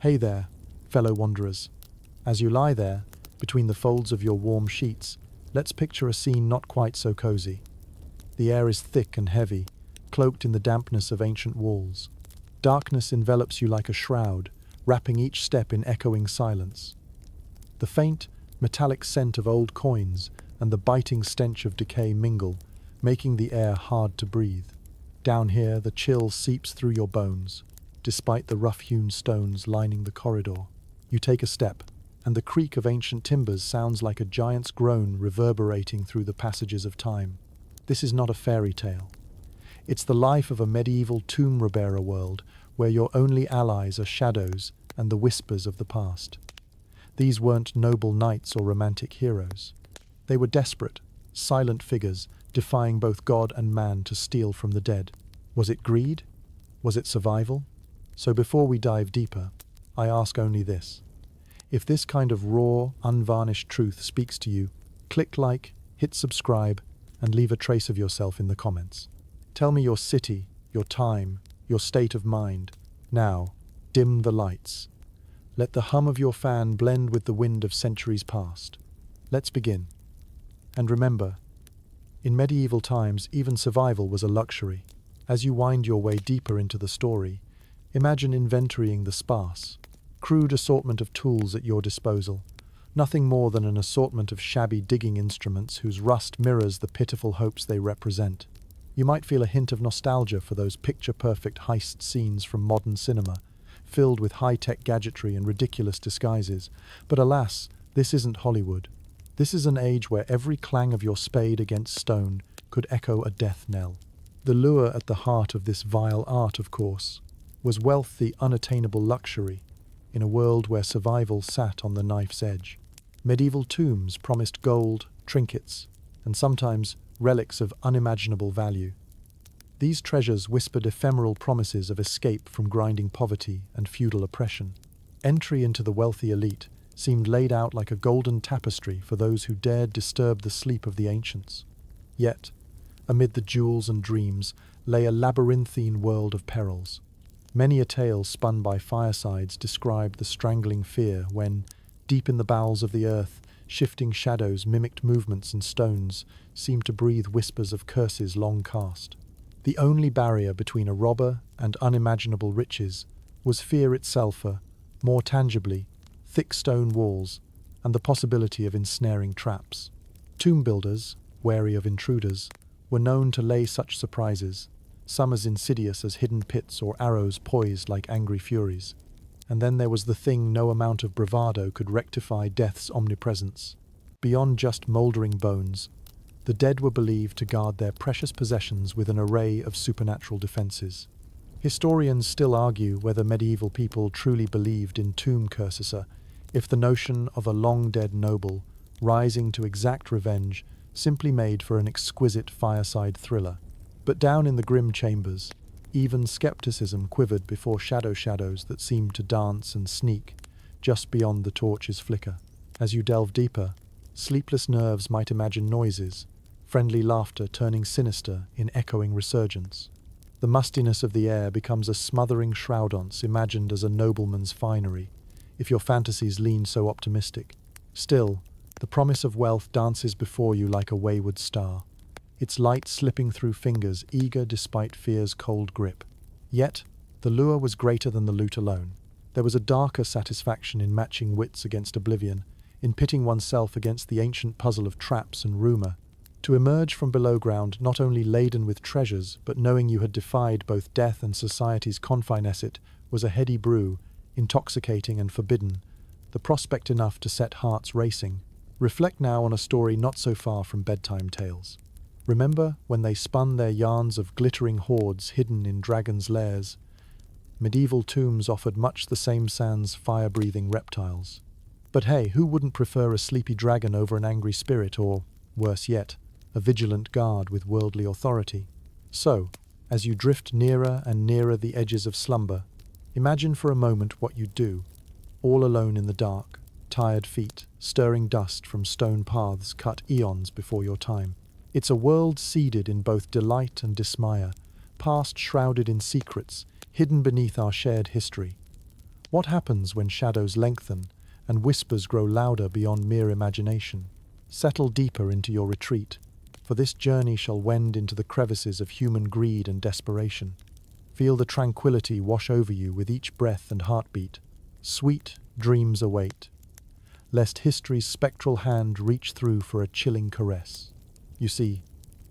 Hey there, fellow wanderers. As you lie there, between the folds of your warm sheets, let's picture a scene not quite so cozy. The air is thick and heavy, cloaked in the dampness of ancient walls. Darkness envelops you like a shroud, wrapping each step in echoing silence. The faint, metallic scent of old coins and the biting stench of decay mingle, making the air hard to breathe. Down here, the chill seeps through your bones, despite the rough-hewn stones lining the corridor. You take a step, and the creak of ancient timbers sounds like a giant's groan reverberating through the passages of time. This is not a fairy tale. It's the life of a medieval tomb robber world where your only allies are shadows and the whispers of the past. These weren't noble knights or romantic heroes. They were desperate, silent figures defying both God and man to steal from the dead. Was it greed? Was it survival? So before we dive deeper, I ask only this. If this kind of raw, unvarnished truth speaks to you, click like, hit subscribe, and leave a trace of yourself in the comments. Tell me your city, your time, your state of mind. Now, dim the lights. Let the hum of your fan blend with the wind of centuries past. Let's begin. And remember, in medieval times, even survival was a luxury. As you wind your way deeper into the story, imagine inventorying the sparse, crude assortment of tools at your disposal. Nothing more than an assortment of shabby digging instruments whose rust mirrors the pitiful hopes they represent. You might feel a hint of nostalgia for those picture-perfect heist scenes from modern cinema, filled with high-tech gadgetry and ridiculous disguises. But alas, this isn't Hollywood. This is an age where every clang of your spade against stone could echo a death knell. The lure at the heart of this vile art, of course, was wealth, the unattainable luxury, in a world where survival sat on the knife's edge. Medieval tombs promised gold, trinkets, and sometimes relics of unimaginable value. These treasures whispered ephemeral promises of escape from grinding poverty and feudal oppression. Entry into the wealthy elite seemed laid out like a golden tapestry for those who dared disturb the sleep of the ancients. Yet, amid the jewels and dreams, lay a labyrinthine world of perils. Many a tale spun by firesides described the strangling fear when, deep in the bowels of the earth, shifting shadows mimicked movements in stones, seemed to breathe whispers of curses long cast. The only barrier between a robber and unimaginable riches was fear itself, more tangibly, thick stone walls and the possibility of ensnaring traps. Tomb builders, wary of intruders, were known to lay such surprises, some as insidious as hidden pits or arrows poised like angry furies. And then there was the thing no amount of bravado could rectify: death's omnipresence. Beyond just mouldering bones, the dead were believed to guard their precious possessions with an array of supernatural defenses. Historians still argue whether medieval people truly believed in tomb curses, if the notion of a long-dead noble rising to exact revenge simply made for an exquisite fireside thriller. But down in the grim chambers, even skepticism quivered before shadows that seemed to dance and sneak just beyond the torch's flicker. As you delve deeper, sleepless nerves might imagine noises, friendly laughter turning sinister in echoing resurgence. The mustiness of the air becomes a smothering shroudance imagined as a nobleman's finery, if your fantasies lean so optimistic. Still, the promise of wealth dances before you like a wayward star, its light slipping through fingers eager despite fear's cold grip. Yet, the lure was greater than the loot alone. There was a darker satisfaction in matching wits against oblivion, in pitting oneself against the ancient puzzle of traps and rumor. To emerge from below ground not only laden with treasures, but knowing you had defied both death and society's confinement, was a heady brew, intoxicating and forbidden, the prospect enough to set hearts racing. Reflect now on a story not so far from bedtime tales. Remember when they spun their yarns of glittering hoards hidden in dragons' lairs? Medieval tombs offered much the same sans fire-breathing reptiles. But hey, who wouldn't prefer a sleepy dragon over an angry spirit or, worse yet, a vigilant guard with worldly authority? So, as you drift nearer and nearer the edges of slumber, imagine for a moment what you'd do, all alone in the dark, tired feet, stirring dust from stone paths cut eons before your time. It's a world seeded in both delight and dismay, past shrouded in secrets, hidden beneath our shared history. What happens when shadows lengthen and whispers grow louder beyond mere imagination? Settle deeper into your retreat, for this journey shall wend into the crevices of human greed and desperation. Feel the tranquility wash over you with each breath and heartbeat. Sweet dreams await, lest history's spectral hand reach through for a chilling caress. You see,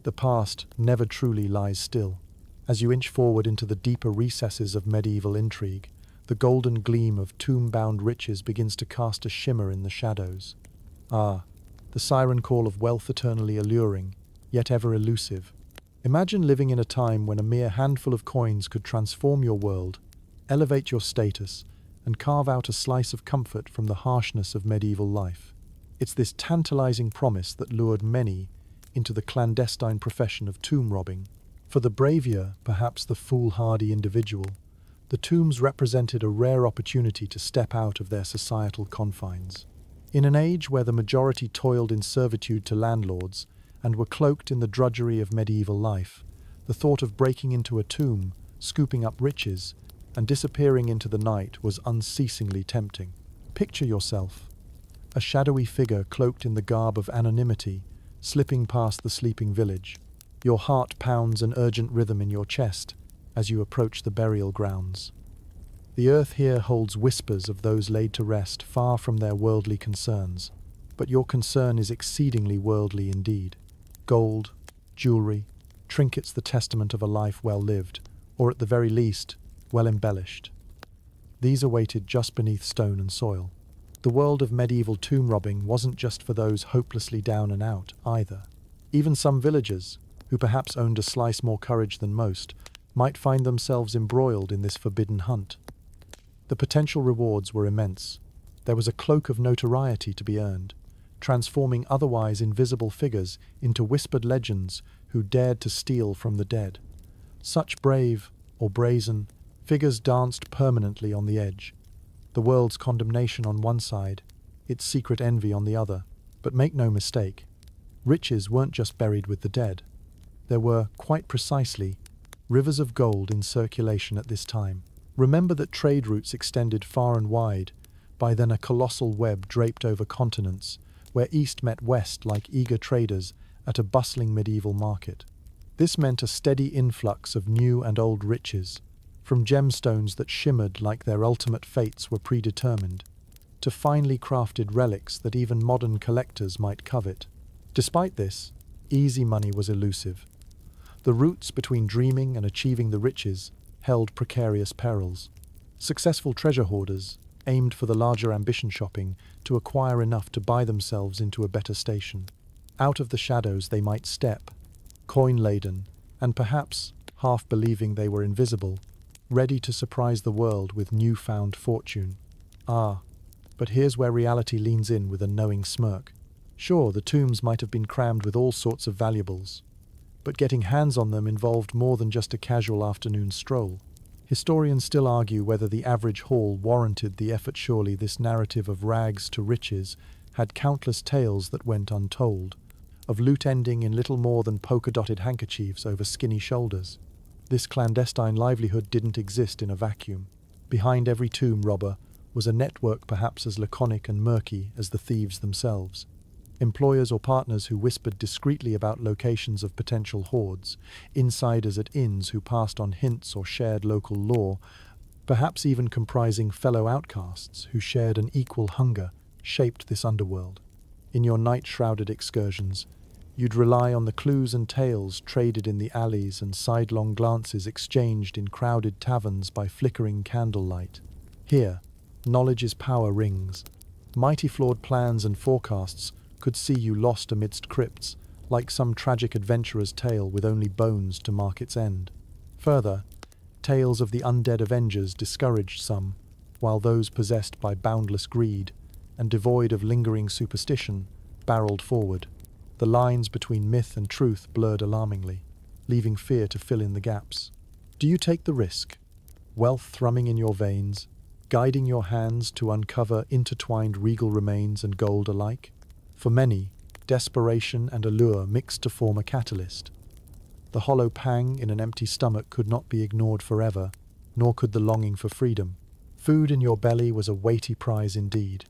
the past never truly lies still. As you inch forward into the deeper recesses of medieval intrigue, the golden gleam of tomb-bound riches begins to cast a shimmer in the shadows. Ah, the siren call of wealth eternally alluring, yet ever elusive. Imagine living in a time when a mere handful of coins could transform your world, elevate your status, and carve out a slice of comfort from the harshness of medieval life. It's this tantalizing promise that lured many into the clandestine profession of tomb robbing. For the bravier, perhaps the foolhardy individual, the tombs represented a rare opportunity to step out of their societal confines. In an age where the majority toiled in servitude to landlords and were cloaked in the drudgery of medieval life, the thought of breaking into a tomb, scooping up riches, and disappearing into the night was unceasingly tempting. Picture yourself, a shadowy figure cloaked in the garb of anonymity, slipping past the sleeping village. Your heart pounds an urgent rhythm in your chest as you approach the burial grounds. The earth here holds whispers of those laid to rest far from their worldly concerns, but your concern is exceedingly worldly indeed. Gold, jewelry, trinkets the testament of a life well lived, or at the very least, well embellished. These awaited just beneath stone and soil. The world of medieval tomb robbing wasn't just for those hopelessly down and out, either. Even some villagers, who perhaps owned a slice more courage than most, might find themselves embroiled in this forbidden hunt. The potential rewards were immense. There was a cloak of notoriety to be earned, transforming otherwise invisible figures into whispered legends who dared to steal from the dead. Such brave, or brazen, figures danced permanently on the edge, the world's condemnation on one side, its secret envy on the other. But make no mistake, riches weren't just buried with the dead. There were, quite precisely, rivers of gold in circulation at this time. Remember that trade routes extended far and wide, by then a colossal web draped over continents, where east met west like eager traders at a bustling medieval market. This meant a steady influx of new and old riches, from gemstones that shimmered like their ultimate fates were predetermined, to finely crafted relics that even modern collectors might covet. Despite this, easy money was elusive. The routes between dreaming and achieving the riches held precarious perils. Successful treasure hoarders aimed for the larger ambition shopping to acquire enough to buy themselves into a better station. Out of the shadows they might step, coin-laden, and perhaps half believing they were invisible, ready to surprise the world with newfound fortune. Ah, but here's where reality leans in with a knowing smirk. Sure, the tombs might have been crammed with all sorts of valuables, but getting hands on them involved more than just a casual afternoon stroll. Historians still argue whether the average haul warranted the effort. Surely this narrative of rags to riches had countless tales that went untold, of loot ending in little more than polka-dotted handkerchiefs over skinny shoulders. This clandestine livelihood didn't exist in a vacuum. Behind every tomb robber was a network perhaps as laconic and murky as the thieves themselves. Employers or partners who whispered discreetly about locations of potential hoards, insiders at inns who passed on hints or shared local lore, perhaps even comprising fellow outcasts who shared an equal hunger, shaped this underworld. In your night-shrouded excursions, you'd rely on the clues and tales traded in the alleys and sidelong glances exchanged in crowded taverns by flickering candlelight. Here, knowledge's power rings. Mighty flawed plans and forecasts could see you lost amidst crypts, like some tragic adventurer's tale with only bones to mark its end. Further, tales of the undead avengers discouraged some, while those possessed by boundless greed and devoid of lingering superstition barreled forward. The lines between myth and truth blurred alarmingly, leaving fear to fill in the gaps. Do you take the risk? Wealth thrumming in your veins, guiding your hands to uncover intertwined regal remains and gold alike? For many, desperation and allure mixed to form a catalyst. The hollow pang in an empty stomach could not be ignored forever, nor could the longing for freedom. Food in your belly was a weighty prize indeed.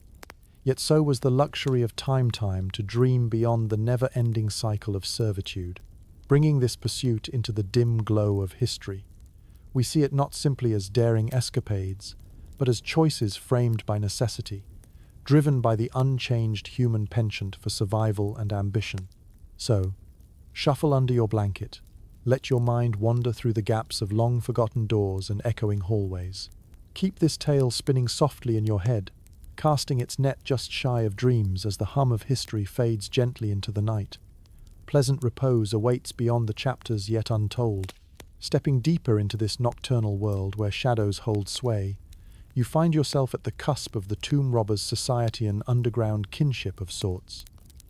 Yet so was the luxury of time to dream beyond the never-ending cycle of servitude. Bringing this pursuit into the dim glow of history, we see it not simply as daring escapades, but as choices framed by necessity, driven by the unchanged human penchant for survival and ambition. So, shuffle under your blanket, let your mind wander through the gaps of long-forgotten doors and echoing hallways. Keep this tale spinning softly in your head, casting its net just shy of dreams as the hum of history fades gently into the night. Pleasant repose awaits beyond the chapters yet untold. Stepping deeper into this nocturnal world where shadows hold sway, you find yourself at the cusp of the tomb robber's society and underground kinship of sorts.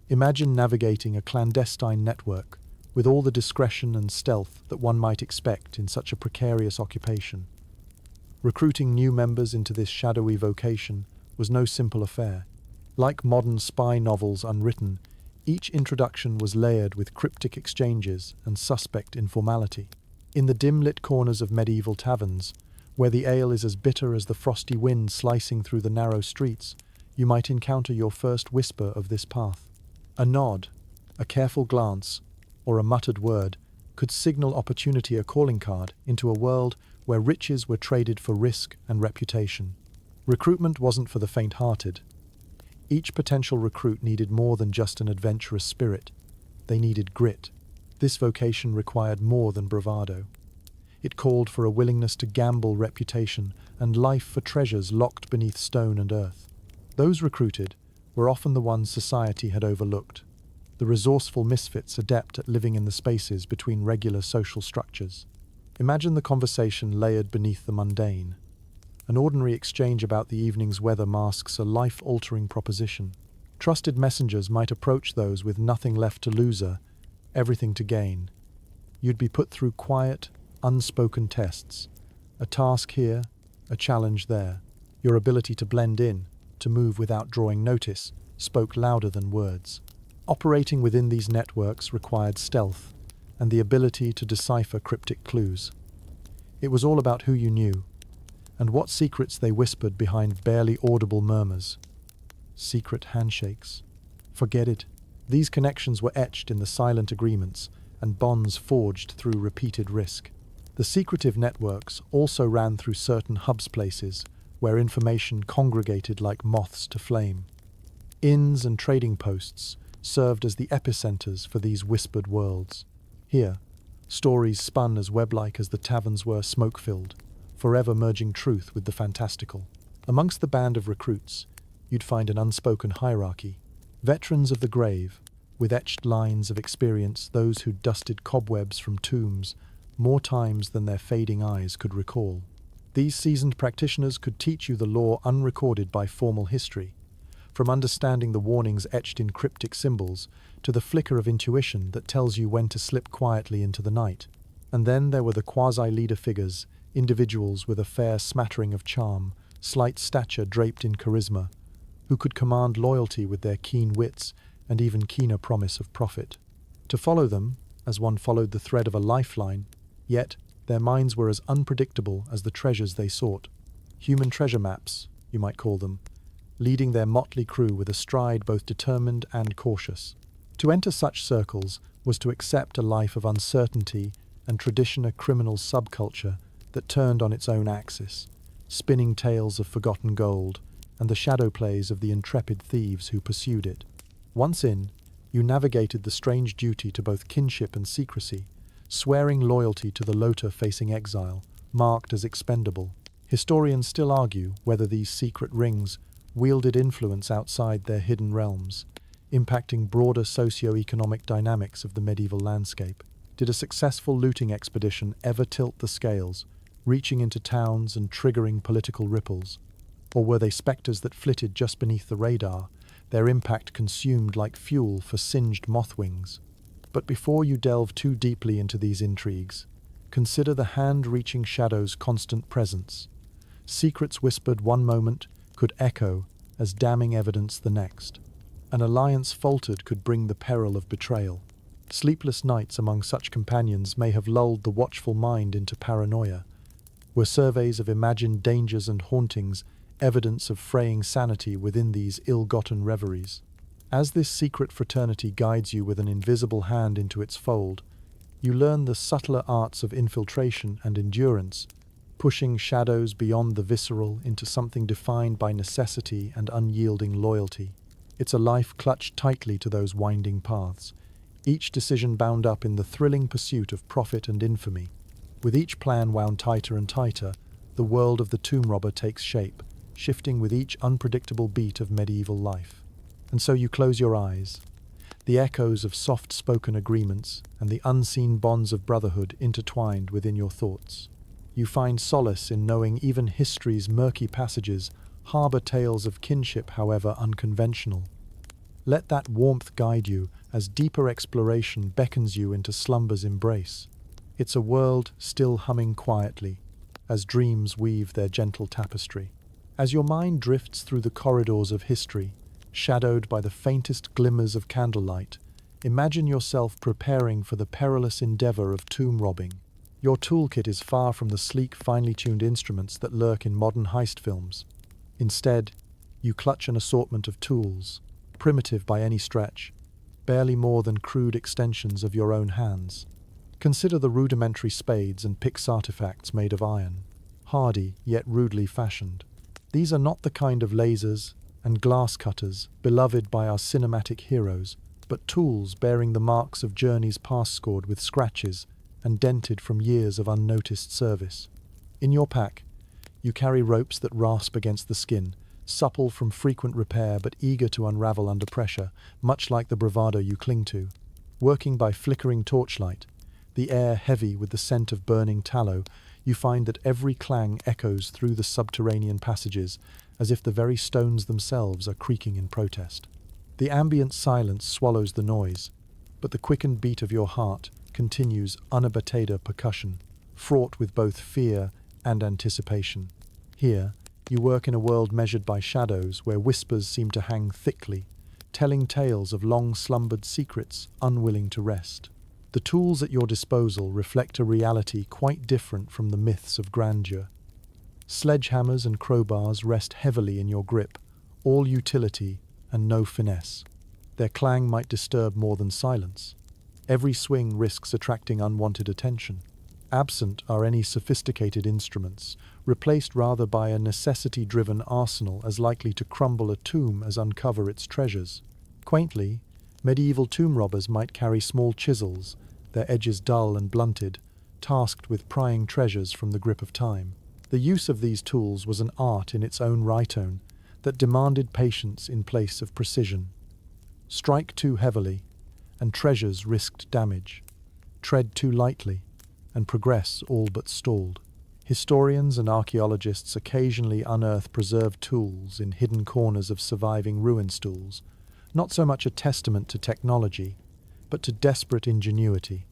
Imagine navigating a clandestine network with all the discretion and stealth that one might expect in such a precarious occupation. Recruiting new members into this shadowy vocation was no simple affair. Like modern spy novels unwritten, each introduction was layered with cryptic exchanges and suspect informality. In the dim-lit corners of medieval taverns, where the ale is as bitter as the frosty wind slicing through the narrow streets, you might encounter your first whisper of this path. A nod, a careful glance, or a muttered word could signal opportunity, a calling card into a world where riches were traded for risk and reputation. Recruitment wasn't for the faint-hearted. Each potential recruit needed more than just an adventurous spirit. They needed grit. This vocation required more than bravado. It called for a willingness to gamble reputation and life for treasures locked beneath stone and earth. Those recruited were often the ones society had overlooked, the resourceful misfits adept at living in the spaces between regular social structures. Imagine the conversation layered beneath the mundane. An ordinary exchange about the evening's weather masks a life-altering proposition. Trusted messengers might approach those with nothing left to lose, everything to gain. You'd be put through quiet, unspoken tests. A task here, a challenge there. Your ability to blend in, to move without drawing notice, spoke louder than words. Operating within these networks required stealth and the ability to decipher cryptic clues. It was all about who you knew, and what secrets they whispered behind barely audible murmurs. Secret handshakes. Forget it. These connections were etched in the silent agreements and bonds forged through repeated risk. The secretive networks also ran through certain hubs, places where information congregated like moths to flame. Inns and trading posts served as the epicenters for these whispered worlds. Here, stories spun as web-like as the taverns were smoke-filled, forever merging truth with the fantastical. Amongst the band of recruits, you'd find an unspoken hierarchy. Veterans of the grave, with etched lines of experience, those who'd dusted cobwebs from tombs more times than their fading eyes could recall. These seasoned practitioners could teach you the lore unrecorded by formal history, from understanding the warnings etched in cryptic symbols to the flicker of intuition that tells you when to slip quietly into the night. And then there were the quasi-leader figures, individuals with a fair smattering of charm, slight stature draped in charisma, who could command loyalty with their keen wits and even keener promise of profit. To follow them, as one followed the thread of a lifeline, yet their minds were as unpredictable as the treasures they sought. Human treasure maps, you might call them, leading their motley crew with a stride both determined and cautious. To enter such circles was to accept a life of uncertainty and tradition, a criminal subculture that turned on its own axis, spinning tales of forgotten gold and the shadow plays of the intrepid thieves who pursued it. Once in, you navigated the strange duty to both kinship and secrecy, swearing loyalty to the loader facing exile, marked as expendable. Historians still argue whether these secret rings wielded influence outside their hidden realms, impacting broader socio-economic dynamics of the medieval landscape. Did a successful looting expedition ever tilt the scales, reaching into towns and triggering political ripples? Or were they specters that flitted just beneath the radar, their impact consumed like fuel for singed mothwings? But before you delve too deeply into these intrigues, consider the hand-reaching shadow's constant presence. Secrets whispered one moment could echo as damning evidence the next. An alliance faltered could bring the peril of betrayal. Sleepless nights among such companions may have lulled the watchful mind into paranoia, Were surveys of imagined dangers and hauntings evidence of fraying sanity within these ill-gotten reveries? As this secret fraternity guides you with an invisible hand into its fold, you learn the subtler arts of infiltration and endurance, pushing shadows beyond the visceral into something defined by necessity and unyielding loyalty. It's a life clutched tightly to those winding paths, each decision bound up in the thrilling pursuit of profit and infamy. With each plan wound tighter and tighter, the world of the tomb robber takes shape, shifting with each unpredictable beat of medieval life. And so you close your eyes. The echoes of soft-spoken agreements and the unseen bonds of brotherhood intertwined within your thoughts. You find solace in knowing even history's murky passages harbor tales of kinship, however unconventional. Let that warmth guide you as deeper exploration beckons you into slumber's embrace. It's a world still humming quietly, as dreams weave their gentle tapestry. As your mind drifts through the corridors of history, shadowed by the faintest glimmers of candlelight, imagine yourself preparing for the perilous endeavor of tomb robbing. Your toolkit is far from the sleek, finely tuned instruments that lurk in modern heist films. Instead, you clutch an assortment of tools, primitive by any stretch, barely more than crude extensions of your own hands. Consider the rudimentary spades and picks artifacts made of iron, hardy yet rudely fashioned. These are not the kind of lasers and glass cutters beloved by our cinematic heroes, but tools bearing the marks of journeys past scored with scratches and dented from years of unnoticed service. In your pack, you carry ropes that rasp against the skin, supple from frequent repair but eager to unravel under pressure, much like the bravado you cling to. Working by flickering torchlight, the air heavy with the scent of burning tallow, you find that every clang echoes through the subterranean passages, as if the very stones themselves are creaking in protest. The ambient silence swallows the noise, but the quickened beat of your heart continues unabated percussion, fraught with both fear and anticipation. Here, you work in a world measured by shadows where whispers seem to hang thickly, telling tales of long-slumbered secrets unwilling to rest. The tools at your disposal reflect a reality quite different from the myths of grandeur. Sledgehammers and crowbars rest heavily in your grip, all utility and no finesse. Their clang might disturb more than silence. Every swing risks attracting unwanted attention. Absent are any sophisticated instruments, replaced rather by a necessity-driven arsenal as likely to crumble a tomb as uncover its treasures. Quaintly, medieval tomb robbers might carry small chisels, their edges dull and blunted, tasked with prying treasures from the grip of time. The use of these tools was an art in its own right that demanded patience in place of precision. Strike too heavily, and treasures risked damage. Tread too lightly, and progress all but stalled. Historians and archaeologists occasionally unearth preserved tools in hidden corners of surviving ruin stools, not so much a testament to technology, but to desperate ingenuity.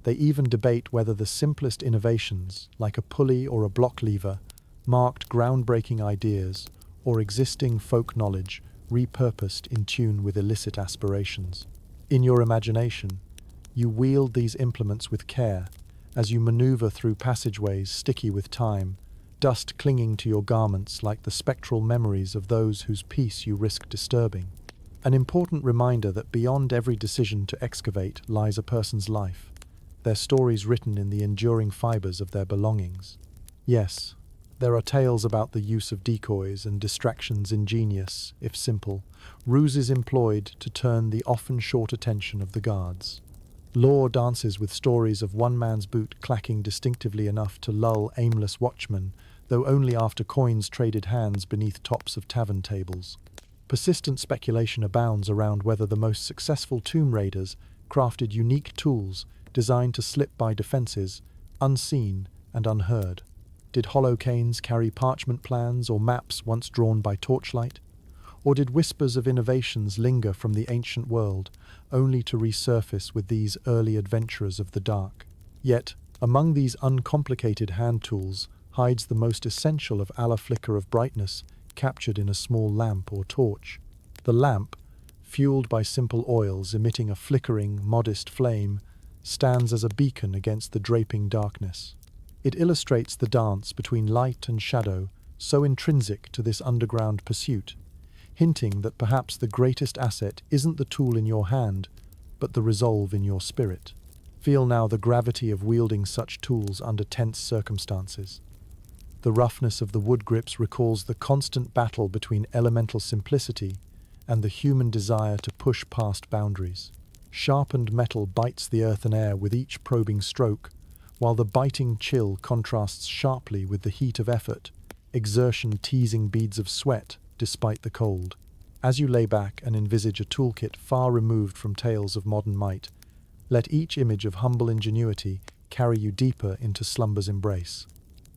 They even debate whether the simplest innovations, like a pulley or a block lever, marked groundbreaking ideas or existing folk knowledge repurposed in tune with illicit aspirations. In your imagination, you wield these implements with care as you maneuver through passageways sticky with time, dust clinging to your garments like the spectral memories of those whose peace you risk disturbing. An important reminder that beyond every decision to excavate lies a person's life, their stories written in the enduring fibers of their belongings. Yes, there are tales about the use of decoys and distractions ingenious, if simple, ruses employed to turn the often short attention of the guards. Lore dances with stories of one man's boot clacking distinctively enough to lull aimless watchmen, though only after coins traded hands beneath tops of tavern tables. Persistent speculation abounds around whether the most successful tomb raiders crafted unique tools designed to slip by defenses, unseen and unheard. Did hollow canes carry parchment plans or maps once drawn by torchlight? Or did whispers of innovations linger from the ancient world, only to resurface with these early adventurers of the dark? Yet, among these uncomplicated hand tools hides the most essential of a flicker of brightness captured in a small lamp or torch. The lamp, fueled by simple oils emitting a flickering, modest flame, stands as a beacon against the draping darkness. It illustrates the dance between light and shadow, so intrinsic to this underground pursuit, hinting that perhaps the greatest asset isn't the tool in your hand, but the resolve in your spirit. Feel now the gravity of wielding such tools under tense circumstances. The roughness of the wood grips recalls the constant battle between elemental simplicity and the human desire to push past boundaries. Sharpened metal bites the earth and air with each probing stroke, while the biting chill contrasts sharply with the heat of effort, exertion teasing beads of sweat despite the cold. As you lay back and envisage a toolkit far removed from tales of modern might, let each image of humble ingenuity carry you deeper into slumber's embrace.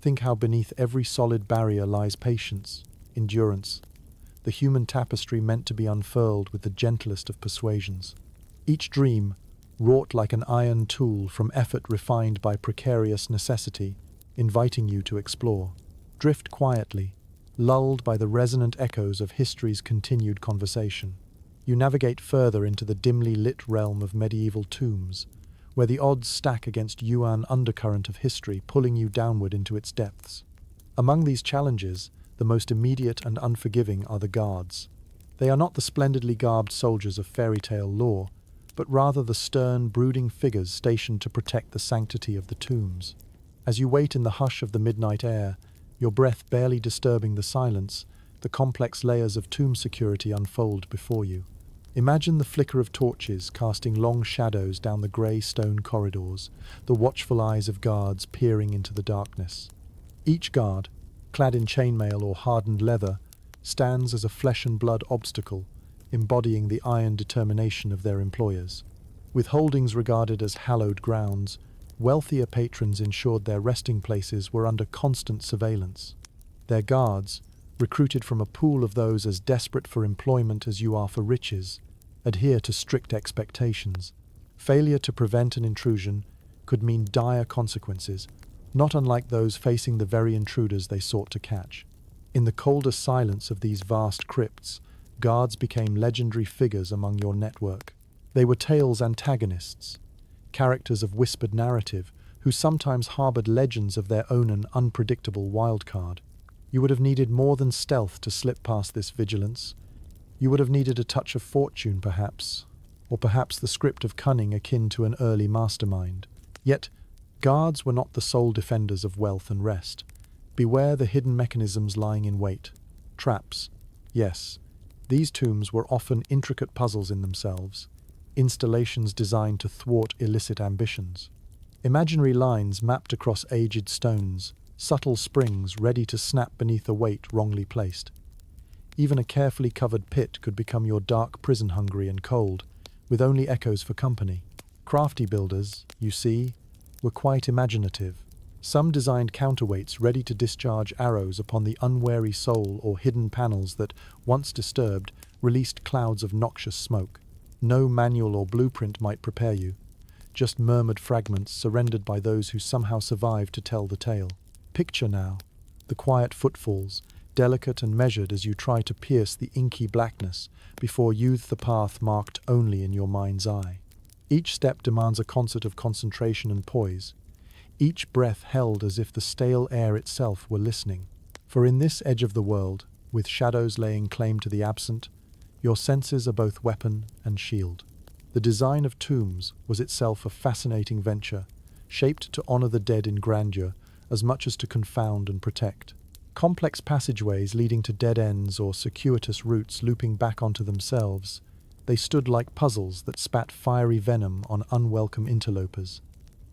Think how beneath every solid barrier lies patience, endurance, the human tapestry meant to be unfurled with the gentlest of persuasions. Each dream, wrought like an iron tool from effort refined by precarious necessity, inviting you to explore. Drift quietly, lulled by the resonant echoes of history's continued conversation. You navigate further into the dimly lit realm of medieval tombs, where the odds stack against Yuan undercurrent of history, pulling you downward into its depths. Among these challenges, the most immediate and unforgiving are the guards. They are not the splendidly garbed soldiers of fairy tale lore, but rather the stern, brooding figures stationed to protect the sanctity of the tombs. As you wait in the hush of the midnight air, your breath barely disturbing the silence, the complex layers of tomb security unfold before you. Imagine the flicker of torches casting long shadows down the grey stone corridors, the watchful eyes of guards peering into the darkness. Each guard, clad in chainmail or hardened leather, stands as a flesh and blood obstacle, embodying the iron determination of their employers. With holdings regarded as hallowed grounds, wealthier patrons ensured their resting places were under constant surveillance. Their guards, recruited from a pool of those as desperate for employment as you are for riches, adhere to strict expectations. Failure to prevent an intrusion could mean dire consequences, not unlike those facing the very intruders they sought to catch. In the coldest silence of these vast crypts, guards became legendary figures among your network. They were tales antagonists, characters of whispered narrative who sometimes harbored legends of their own, an unpredictable wildcard. You would have needed more than stealth to slip past this vigilance. You would have needed a touch of fortune, perhaps, or perhaps the script of cunning akin to an early mastermind. Yet, guards were not the sole defenders of wealth and rest. Beware the hidden mechanisms lying in wait. Traps. Yes, these tombs were often intricate puzzles in themselves, installations designed to thwart illicit ambitions. Imaginary lines mapped across aged stones, subtle springs ready to snap beneath a weight wrongly placed. Even a carefully covered pit could become your dark prison, hungry and cold, with only echoes for company. Crafty builders, you see, were quite imaginative. Some designed counterweights ready to discharge arrows upon the unwary soul, or hidden panels that, once disturbed, released clouds of noxious smoke. No manual or blueprint might prepare you, just murmured fragments surrendered by those who somehow survived to tell the tale. Picture now the quiet footfalls, delicate and measured as you try to pierce the inky blackness before youth the path marked only in your mind's eye. Each step demands a concert of concentration and poise, each breath held as if the stale air itself were listening. For in this edge of the world, with shadows laying claim to the absent, your senses are both weapon and shield. The design of tombs was itself a fascinating venture, shaped to honor the dead in grandeur as much as to confound and protect. Complex passageways leading to dead ends or circuitous routes looping back onto themselves, they stood like puzzles that spat fiery venom on unwelcome interlopers.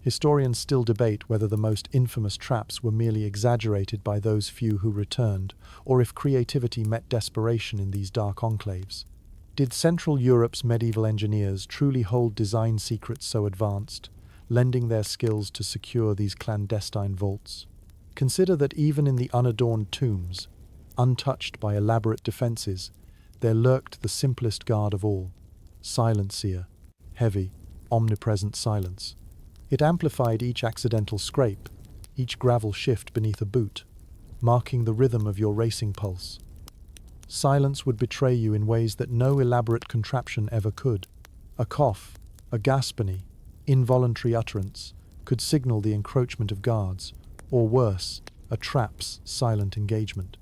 Historians still debate whether the most infamous traps were merely exaggerated by those few who returned, or if creativity met desperation in these dark enclaves. Did Central Europe's medieval engineers truly hold design secrets so advanced, lending their skills to secure these clandestine vaults? Consider that even in the unadorned tombs, untouched by elaborate defenses, there lurked the simplest guard of all, silent seer, heavy, omnipresent silence. It amplified each accidental scrape, each gravel shift beneath a boot, marking the rhythm of your racing pulse. Silence would betray you in ways that no elaborate contraption ever could. A cough, a gaspony, involuntary utterance could signal the encroachment of guards, or worse, a trap's silent engagement.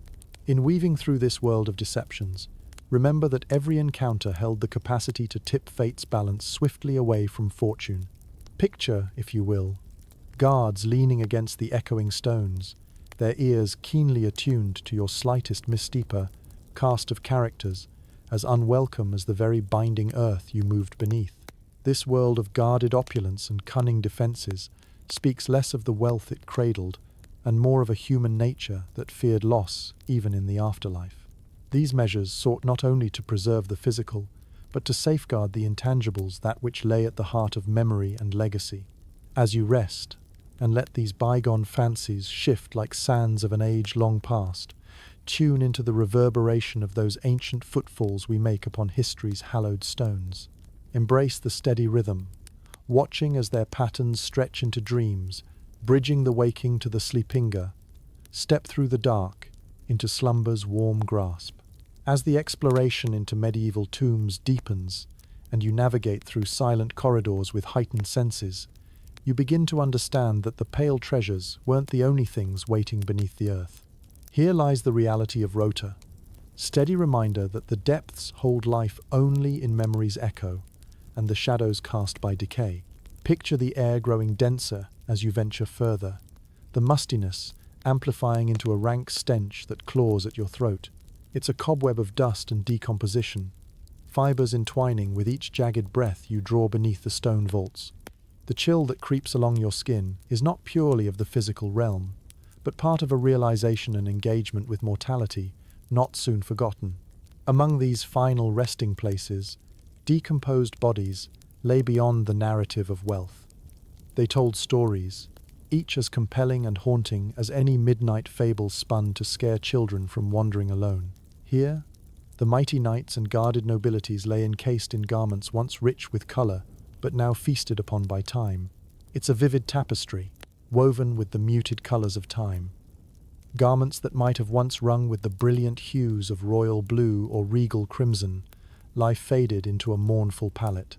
In weaving through this world of deceptions, remember that every encounter held the capacity to tip fate's balance swiftly away from fortune. Picture, if you will, guards leaning against the echoing stones, their ears keenly attuned to your slightest misstep, cast of characters, as unwelcome as the very binding earth you moved beneath. This world of guarded opulence and cunning defences speaks less of the wealth it cradled and more of a human nature that feared loss even in the afterlife. These measures sought not only to preserve the physical, but to safeguard the intangibles, that which lay at the heart of memory and legacy. As you rest, and let these bygone fancies shift like sands of an age long past, tune into the reverberation of those ancient footfalls we make upon history's hallowed stones. Embrace the steady rhythm, watching as their patterns stretch into dreams, bridging the waking to the sleepinger. Step through the dark, into slumber's warm grasp. As the exploration into medieval tombs deepens, and you navigate through silent corridors with heightened senses, you begin to understand that the pale treasures weren't the only things waiting beneath the earth. Here lies the reality of Rota, steady reminder that the depths hold life only in memory's echo, and the shadows cast by decay. Picture the air growing denser as you venture further, the mustiness amplifying into a rank stench that claws at your throat. It's a cobweb of dust and decomposition, fibers entwining with each jagged breath you draw beneath the stone vaults. The chill that creeps along your skin is not purely of the physical realm, but part of a realization and engagement with mortality, not soon forgotten. Among these final resting places, decomposed bodies lay beyond the narrative of wealth. They told stories, each as compelling and haunting as any midnight fable spun to scare children from wandering alone. Here, the mighty knights and guarded nobilities lay encased in garments once rich with colour, but now feasted upon by time. It's a vivid tapestry, woven with the muted colours of time. Garments that might have once rung with the brilliant hues of royal blue or regal crimson lie faded into a mournful palette.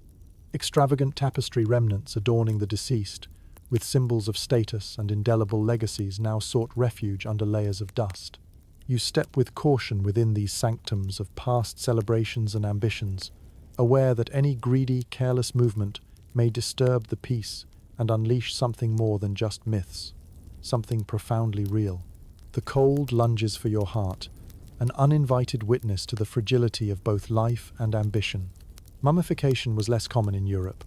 Extravagant tapestry remnants adorning the deceased, with symbols of status and indelible legacies now sought refuge under layers of dust. You step with caution within these sanctums of past celebrations and ambitions, aware that any greedy, careless movement may disturb the peace and unleash something more than just myths, something profoundly real. The cold lunges for your heart, an uninvited witness to the fragility of both life and ambition. Mummification was less common in Europe,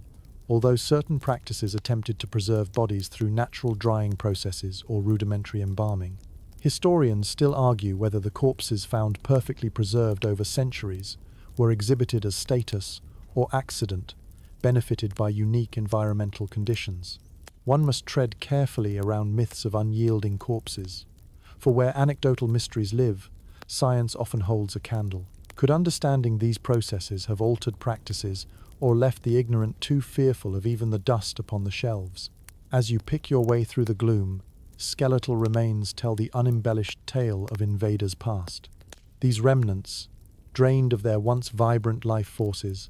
although certain practices attempted to preserve bodies through natural drying processes or rudimentary embalming. Historians still argue whether the corpses found perfectly preserved over centuries were exhibited as status or accident, benefited by unique environmental conditions. One must tread carefully around myths of unyielding corpses, for where anecdotal mysteries live, science often holds a candle. Could understanding these processes have altered practices or left the ignorant too fearful of even the dust upon the shelves? As you pick your way through the gloom, skeletal remains tell the unembellished tale of invaders past. These remnants, drained of their once vibrant life forces,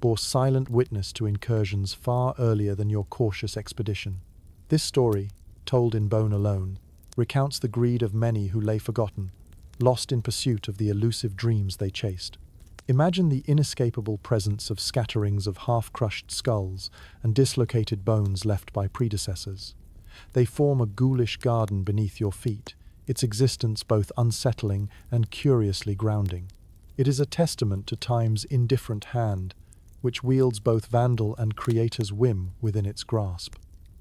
bore silent witness to incursions far earlier than your cautious expedition. This story, told in bone alone, recounts the greed of many who lay forgotten, lost in pursuit of the elusive dreams they chased. Imagine the inescapable presence of scatterings of half-crushed skulls and dislocated bones left by predecessors. They form a ghoulish garden beneath your feet, its existence both unsettling and curiously grounding. It is a testament to time's indifferent hand, which wields both vandal and creator's whim within its grasp.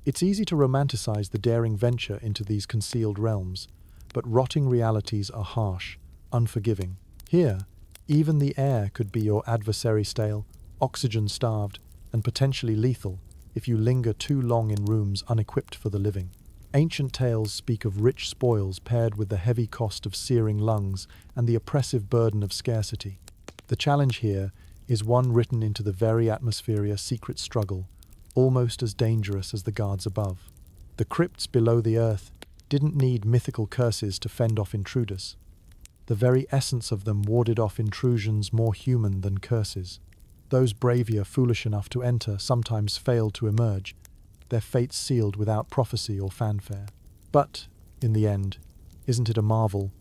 It's easy to romanticize the daring venture into these concealed realms, but rotting realities are harsh, unforgiving. Here, even the air could be your adversary, stale, oxygen-starved, and potentially lethal if you linger too long in rooms unequipped for the living. Ancient tales speak of rich spoils paired with the heavy cost of searing lungs and the oppressive burden of scarcity. The challenge here is one written into the very atmosphere, a secret struggle, almost as dangerous as the guards above. The crypts below the earth didn't need mythical curses to fend off intruders. The very essence of them warded off intrusions more human than curses. Those bravier foolish enough to enter sometimes failed to emerge, their fates sealed without prophecy or fanfare. But, in the end, isn't it a marvel?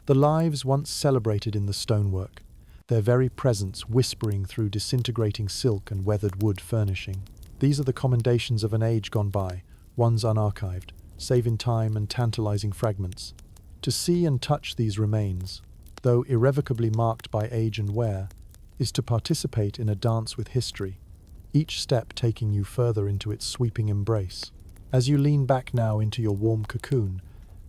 The lives once celebrated in the stonework, their very presence whispering through disintegrating silk and weathered wood furnishing. These are the commendations of an age gone by, ones unarchived, save in time and tantalizing fragments. To see and touch these remains, though irrevocably marked by age and wear, is to participate in a dance with history, each step taking you further into its sweeping embrace. As you lean back now into your warm cocoon,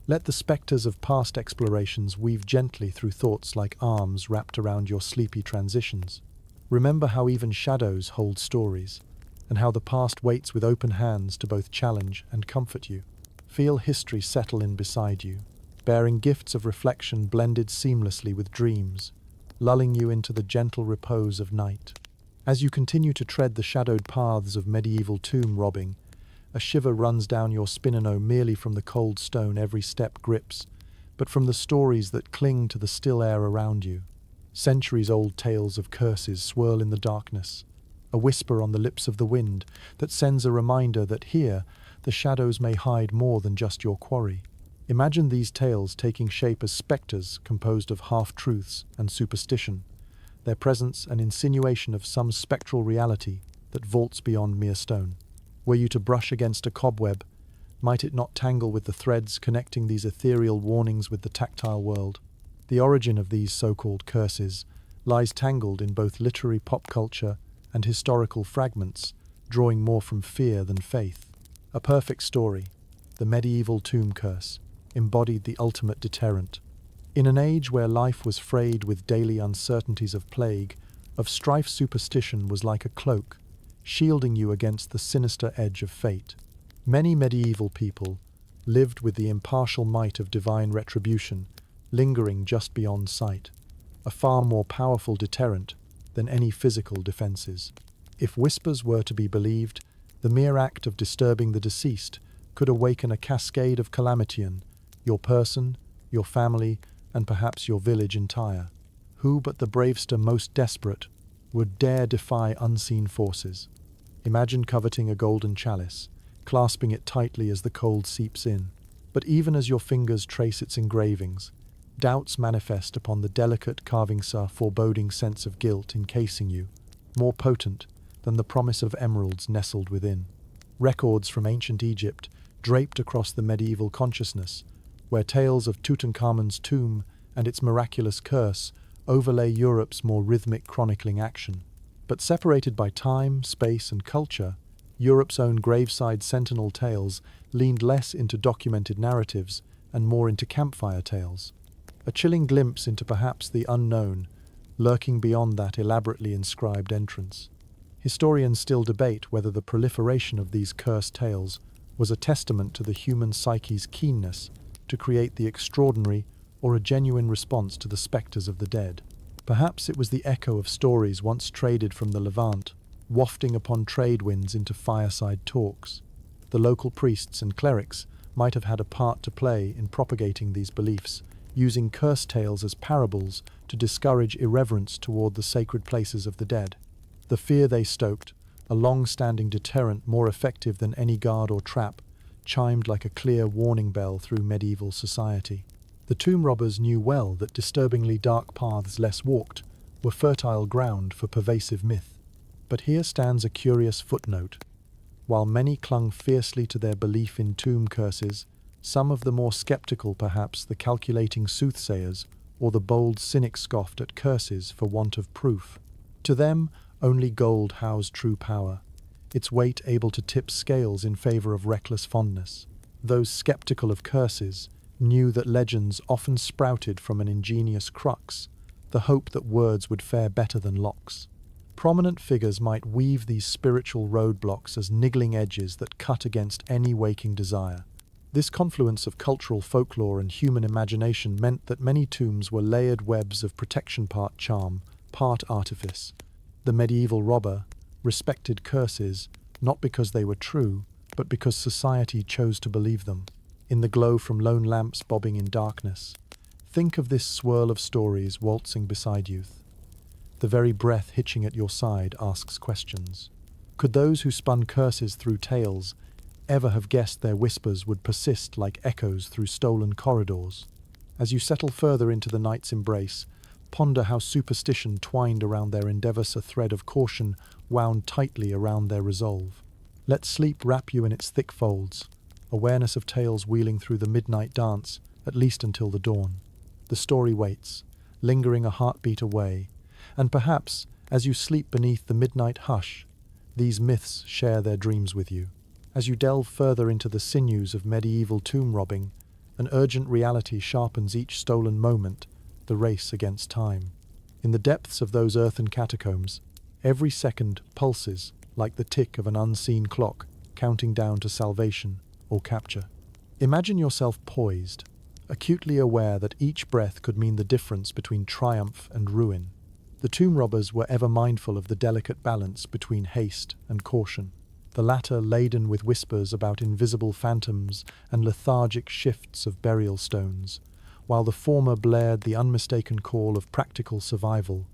let the spectres of past explorations weave gently through thoughts like arms wrapped around your sleepy transitions. Remember how even shadows hold stories, and how the past waits with open hands to both challenge and comfort you. Feel history settle in beside you, bearing gifts of reflection blended seamlessly with dreams, lulling you into the gentle repose of night. As you continue to tread the shadowed paths of medieval tomb robbing, a shiver runs down your spine merely from the cold stone every step grips, but from the stories that cling to the still air around you. Centuries-old tales of curses swirl in the darkness, a whisper on the lips of the wind that sends a reminder that here the shadows may hide more than just your quarry. Imagine these tales taking shape as spectres composed of half-truths and superstition, their presence an insinuation of some spectral reality that vaults beyond mere stone. Were you to brush against a cobweb, might it not tangle with the threads connecting these ethereal warnings with the tactile world? The origin of these so-called curses lies tangled in both literary pop culture and historical fragments, drawing more from fear than faith. A perfect story, the medieval tomb curse, embodied the ultimate deterrent. In an age where life was frayed with daily uncertainties of plague, of strife superstition was like a cloak, shielding you against the sinister edge of fate. Many medieval people lived with the impartial might of divine retribution, lingering just beyond sight, a far more powerful deterrent than any physical defenses. If whispers were to be believed, the mere act of disturbing the deceased could awaken a cascade of calamity, your person, your family, and perhaps your village entire. Who but the bravest and most desperate would dare defy unseen forces? Imagine coveting a golden chalice, clasping it tightly as the cold seeps in. But even as your fingers trace its engravings, doubts manifest upon the delicate carving's foreboding sense of guilt encasing you, more potent than the promise of emeralds nestled within. Records from ancient Egypt draped across the medieval consciousness, where tales of Tutankhamun's tomb and its miraculous curse overlay Europe's more rhythmic chronicling action. But separated by time, space, and culture, Europe's own graveside sentinel tales leaned less into documented narratives and more into campfire tales. A chilling glimpse into perhaps the unknown, lurking beyond that elaborately inscribed entrance. Historians still debate whether the proliferation of these cursed tales was a testament to the human psyche's keenness to create the extraordinary or a genuine response to the spectres of the dead. Perhaps it was the echo of stories once traded from the Levant, wafting upon trade winds into fireside talks. The local priests and clerics might have had a part to play in propagating these beliefs, using curse tales as parables to discourage irreverence toward the sacred places of the dead. The fear they stoked, a long-standing deterrent more effective than any guard or trap, chimed like a clear warning bell through medieval society. The tomb robbers knew well that disturbingly dark paths less walked were fertile ground for pervasive myth. But here stands a curious footnote. While many clung fiercely to their belief in tomb curses, some of the more skeptical, perhaps the calculating soothsayers or the bold cynic, scoffed at curses for want of proof. To them, only gold housed true power, its weight able to tip scales in favor of reckless fondness. Those skeptical of curses knew that legends often sprouted from an ingenious crux, the hope that words would fare better than locks. Prominent figures might weave these spiritual roadblocks as niggling edges that cut against any waking desire. This confluence of cultural folklore and human imagination meant that many tombs were layered webs of protection, part charm, part artifice. The medieval robber respected curses not because they were true, but because society chose to believe them. In the glow from lone lamps bobbing in darkness, think of this swirl of stories waltzing beside you. The very breath hitching at your side asks questions. Could those who spun curses through tales ever have guessed their whispers would persist like echoes through stolen corridors. As you settle further into the night's embrace, ponder how superstition twined around their endeavours, a thread of caution wound tightly around their resolve. Let sleep wrap you in its thick folds, awareness of tales wheeling through the midnight dance, at least until the dawn. The story waits, lingering a heartbeat away, and perhaps, as you sleep beneath the midnight hush, these myths share their dreams with you. As you delve further into the sinews of medieval tomb robbing, an urgent reality sharpens each stolen moment, the race against time. In the depths of those earthen catacombs, every second pulses like the tick of an unseen clock, counting down to salvation or capture. Imagine yourself poised, acutely aware that each breath could mean the difference between triumph and ruin. The tomb robbers were ever mindful of the delicate balance between haste and caution, the latter laden with whispers about invisible phantoms and lethargic shifts of burial stones, while the former blared the unmistaken call of practical survival,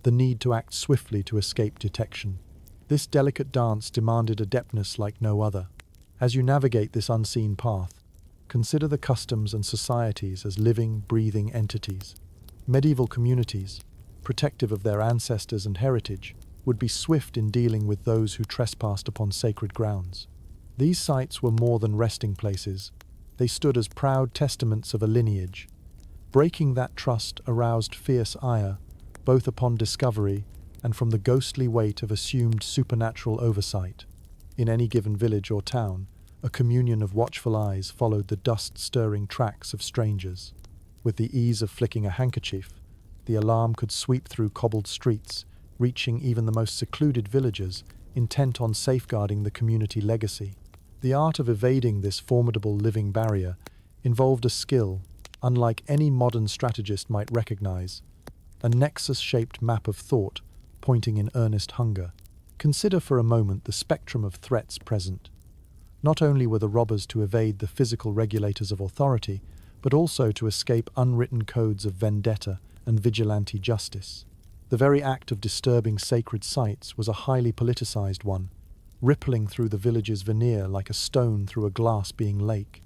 the need to act swiftly to escape detection. This delicate dance demanded adeptness like no other. As you navigate this unseen path, consider the customs and societies as living, breathing entities. Medieval communities, protective of their ancestors and heritage, would be swift in dealing with those who trespassed upon sacred grounds. These sites were more than resting places. They stood as proud testaments of a lineage. Breaking that trust aroused fierce ire, both upon discovery and from the ghostly weight of assumed supernatural oversight. In any given village or town, a communion of watchful eyes followed the dust-stirring tracks of strangers. With the ease of flicking a handkerchief, the alarm could sweep through cobbled streets, reaching even the most secluded villagers, intent on safeguarding the community legacy. The art of evading this formidable living barrier involved a skill unlike any modern strategist might recognize, a nexus-shaped map of thought pointing in earnest hunger. Consider for a moment the spectrum of threats present. Not only were the robbers to evade the physical regulators of authority, but also to escape unwritten codes of vendetta and vigilante justice. The very act of disturbing sacred sites was a highly politicized one, rippling through the village's veneer like a stone through a glass-being lake.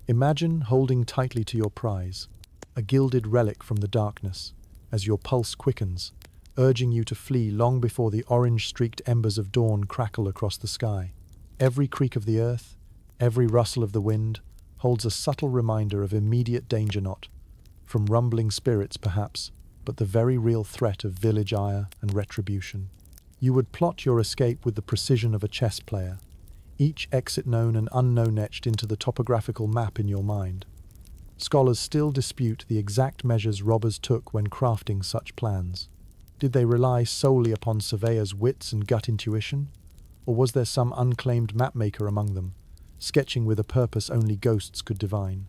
Imagine holding tightly to your prize, a gilded relic from the darkness, as your pulse quickens, urging you to flee long before the orange-streaked embers of dawn crackle across the sky. Every creak of the earth, every rustle of the wind, holds a subtle reminder of immediate danger, not from rumbling spirits perhaps, but the very real threat of village ire and retribution. You would plot your escape with the precision of a chess player, each exit known and unknown etched into the topographical map in your mind. Scholars still dispute the exact measures robbers took when crafting such plans. Did they rely solely upon surveyors' wits and gut intuition? Or was there some unclaimed mapmaker among them, sketching with a purpose only ghosts could divine?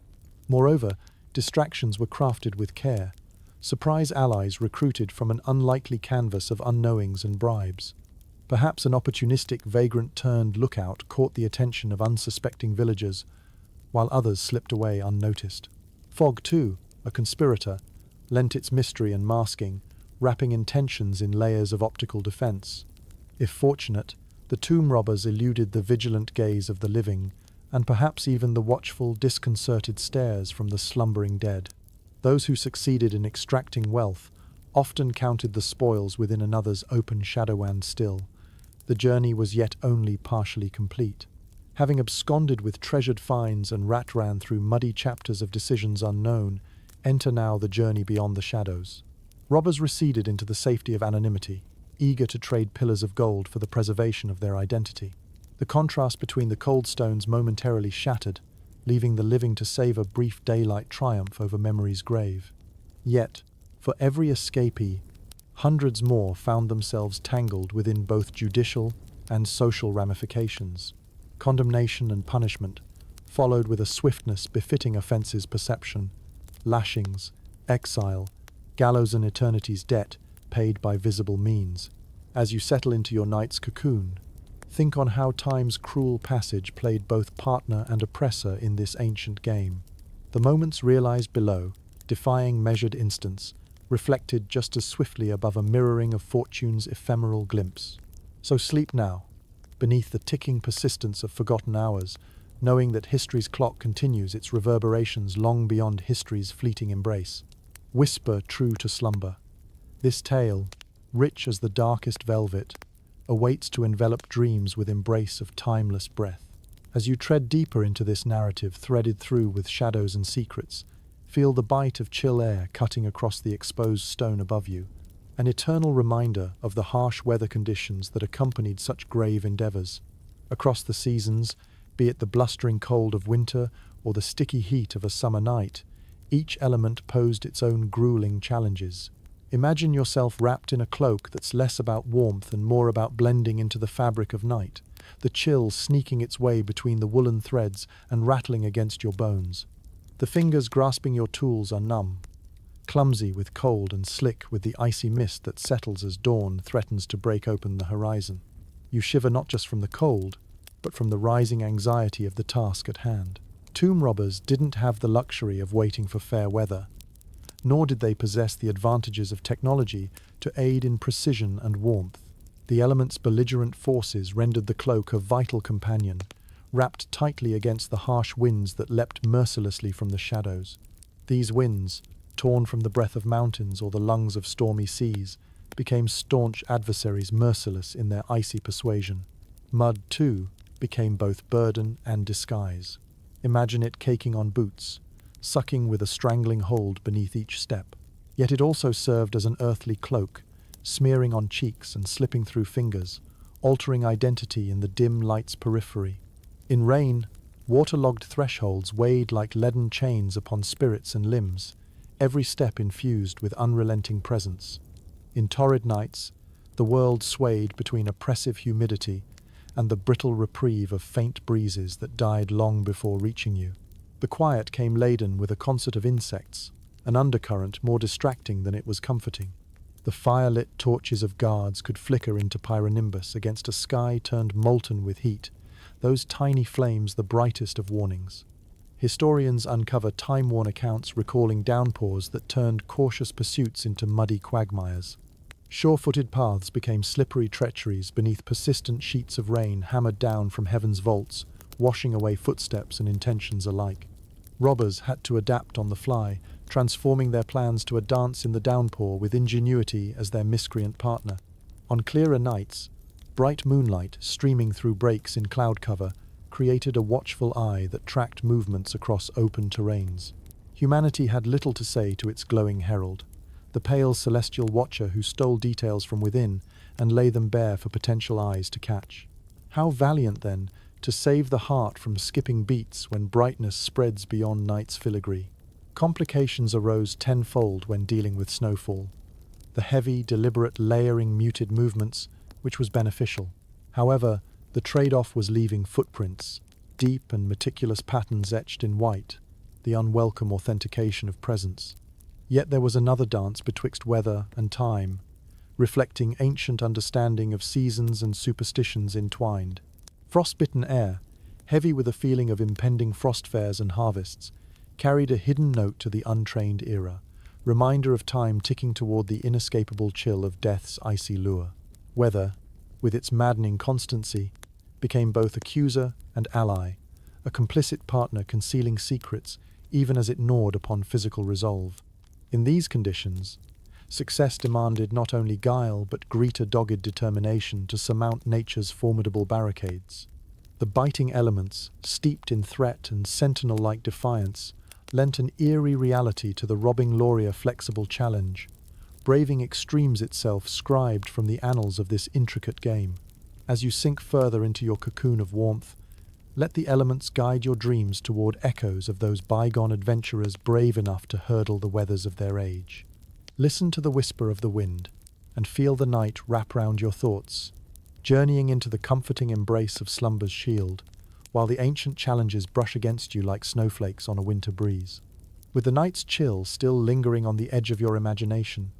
Moreover, distractions were crafted with care, surprise allies recruited from an unlikely canvas of unknowings and bribes. Perhaps an opportunistic vagrant-turned lookout caught the attention of unsuspecting villagers, while others slipped away unnoticed. Fog, too, a conspirator, lent its mystery and masking, wrapping intentions in layers of optical defense. If fortunate, the tomb robbers eluded the vigilant gaze of the living, and perhaps even the watchful, disconcerted stares from the slumbering dead. Those who succeeded in extracting wealth often counted the spoils within another's open shadowland still. The journey was yet only partially complete. Having absconded with treasured finds and rat-ran through muddy chapters of decisions unknown, enter now the journey beyond the shadows. Robbers receded into the safety of anonymity, eager to trade pillars of gold for the preservation of their identity. The contrast between the cold stones momentarily shattered, leaving the living to save a brief daylight triumph over memory's grave. Yet, for every escapee, hundreds more found themselves tangled within both judicial and social ramifications. Condemnation and punishment followed with a swiftness befitting offence's perception. Lashings, exile, gallows and eternity's debt paid by visible means. As you settle into your night's cocoon, think on how time's cruel passage played both partner and oppressor in this ancient game. The moments realized below, defying measured instants, reflected just as swiftly above a mirroring of fortune's ephemeral glimpse. So sleep now, beneath the ticking persistence of forgotten hours, knowing that history's clock continues its reverberations long beyond history's fleeting embrace. Whisper true to slumber. This tale, rich as the darkest velvet, awaits to envelop dreams with embrace of timeless breath. As you tread deeper into this narrative threaded through with shadows and secrets, feel the bite of chill air cutting across the exposed stone above you, an eternal reminder of the harsh weather conditions that accompanied such grave endeavors. Across the seasons, be it the blustering cold of winter or the sticky heat of a summer night, each element posed its own grueling challenges. Imagine yourself wrapped in a cloak that's less about warmth and more about blending into the fabric of night, the chill sneaking its way between the woolen threads and rattling against your bones. The fingers grasping your tools are numb, clumsy with cold and slick with the icy mist that settles as dawn threatens to break open the horizon. You shiver not just from the cold, but from the rising anxiety of the task at hand. Tomb robbers didn't have the luxury of waiting for fair weather, nor did they possess the advantages of technology to aid in precision and warmth. The element's belligerent forces rendered the cloak a vital companion, wrapped tightly against the harsh winds that leapt mercilessly from the shadows. These winds, torn from the breath of mountains or the lungs of stormy seas, became staunch adversaries merciless in their icy persuasion. Mud, too, became both burden and disguise. Imagine it caking on boots, sucking with a strangling hold beneath each step. Yet it also served as an earthly cloak, smearing on cheeks and slipping through fingers, altering identity in the dim light's periphery. In rain, waterlogged thresholds weighed like leaden chains upon spirits and limbs, every step infused with unrelenting presence. In torrid nights, the world swayed between oppressive humidity and the brittle reprieve of faint breezes that died long before reaching you. The quiet came laden with a concert of insects, an undercurrent more distracting than it was comforting. The fire-lit torches of guards could flicker into pyronimbus against a sky turned molten with heat, those tiny flames the brightest of warnings. Historians uncover time-worn accounts recalling downpours that turned cautious pursuits into muddy quagmires. Sure-footed paths became slippery treacheries beneath persistent sheets of rain hammered down from heaven's vaults, washing away footsteps and intentions alike. Robbers had to adapt on the fly, transforming their plans to a dance in the downpour with ingenuity as their miscreant partner. On clearer nights, bright moonlight streaming through breaks in cloud cover created a watchful eye that tracked movements across open terrains. Humanity had little to say to its glowing herald, the pale celestial watcher who stole details from within and lay them bare for potential eyes to catch. How valiant, then, to save the heart from skipping beats when brightness spreads beyond night's filigree. Complications arose tenfold when dealing with snowfall. The heavy, deliberate layering muted movements, which was beneficial. However, the trade-off was leaving footprints, deep and meticulous patterns etched in white, the unwelcome authentication of presence. Yet there was another dance betwixt weather and time, reflecting ancient understanding of seasons and superstitions entwined. Frostbitten air, heavy with a feeling of impending frost fairs and harvests, carried a hidden note to the untrained era, reminder of time ticking toward the inescapable chill of death's icy lure. Weather, with its maddening constancy, became both accuser and ally, a complicit partner concealing secrets even as it gnawed upon physical resolve. In these conditions, success demanded not only guile but dogged determination to surmount nature's formidable barricades. The biting elements, steeped in threat and sentinel-like defiance, lent an eerie reality to the robbing Lauria flexible challenge, braving extremes itself scribed from the annals of this intricate game. As you sink further into your cocoon of warmth, let the elements guide your dreams toward echoes of those bygone adventurers brave enough to hurdle the weathers of their age. Listen to the whisper of the wind, and feel the night wrap round your thoughts, journeying into the comforting embrace of slumber's shield, while the ancient challenges brush against you like snowflakes on a winter breeze. With the night's chill still lingering on the edge of your imagination,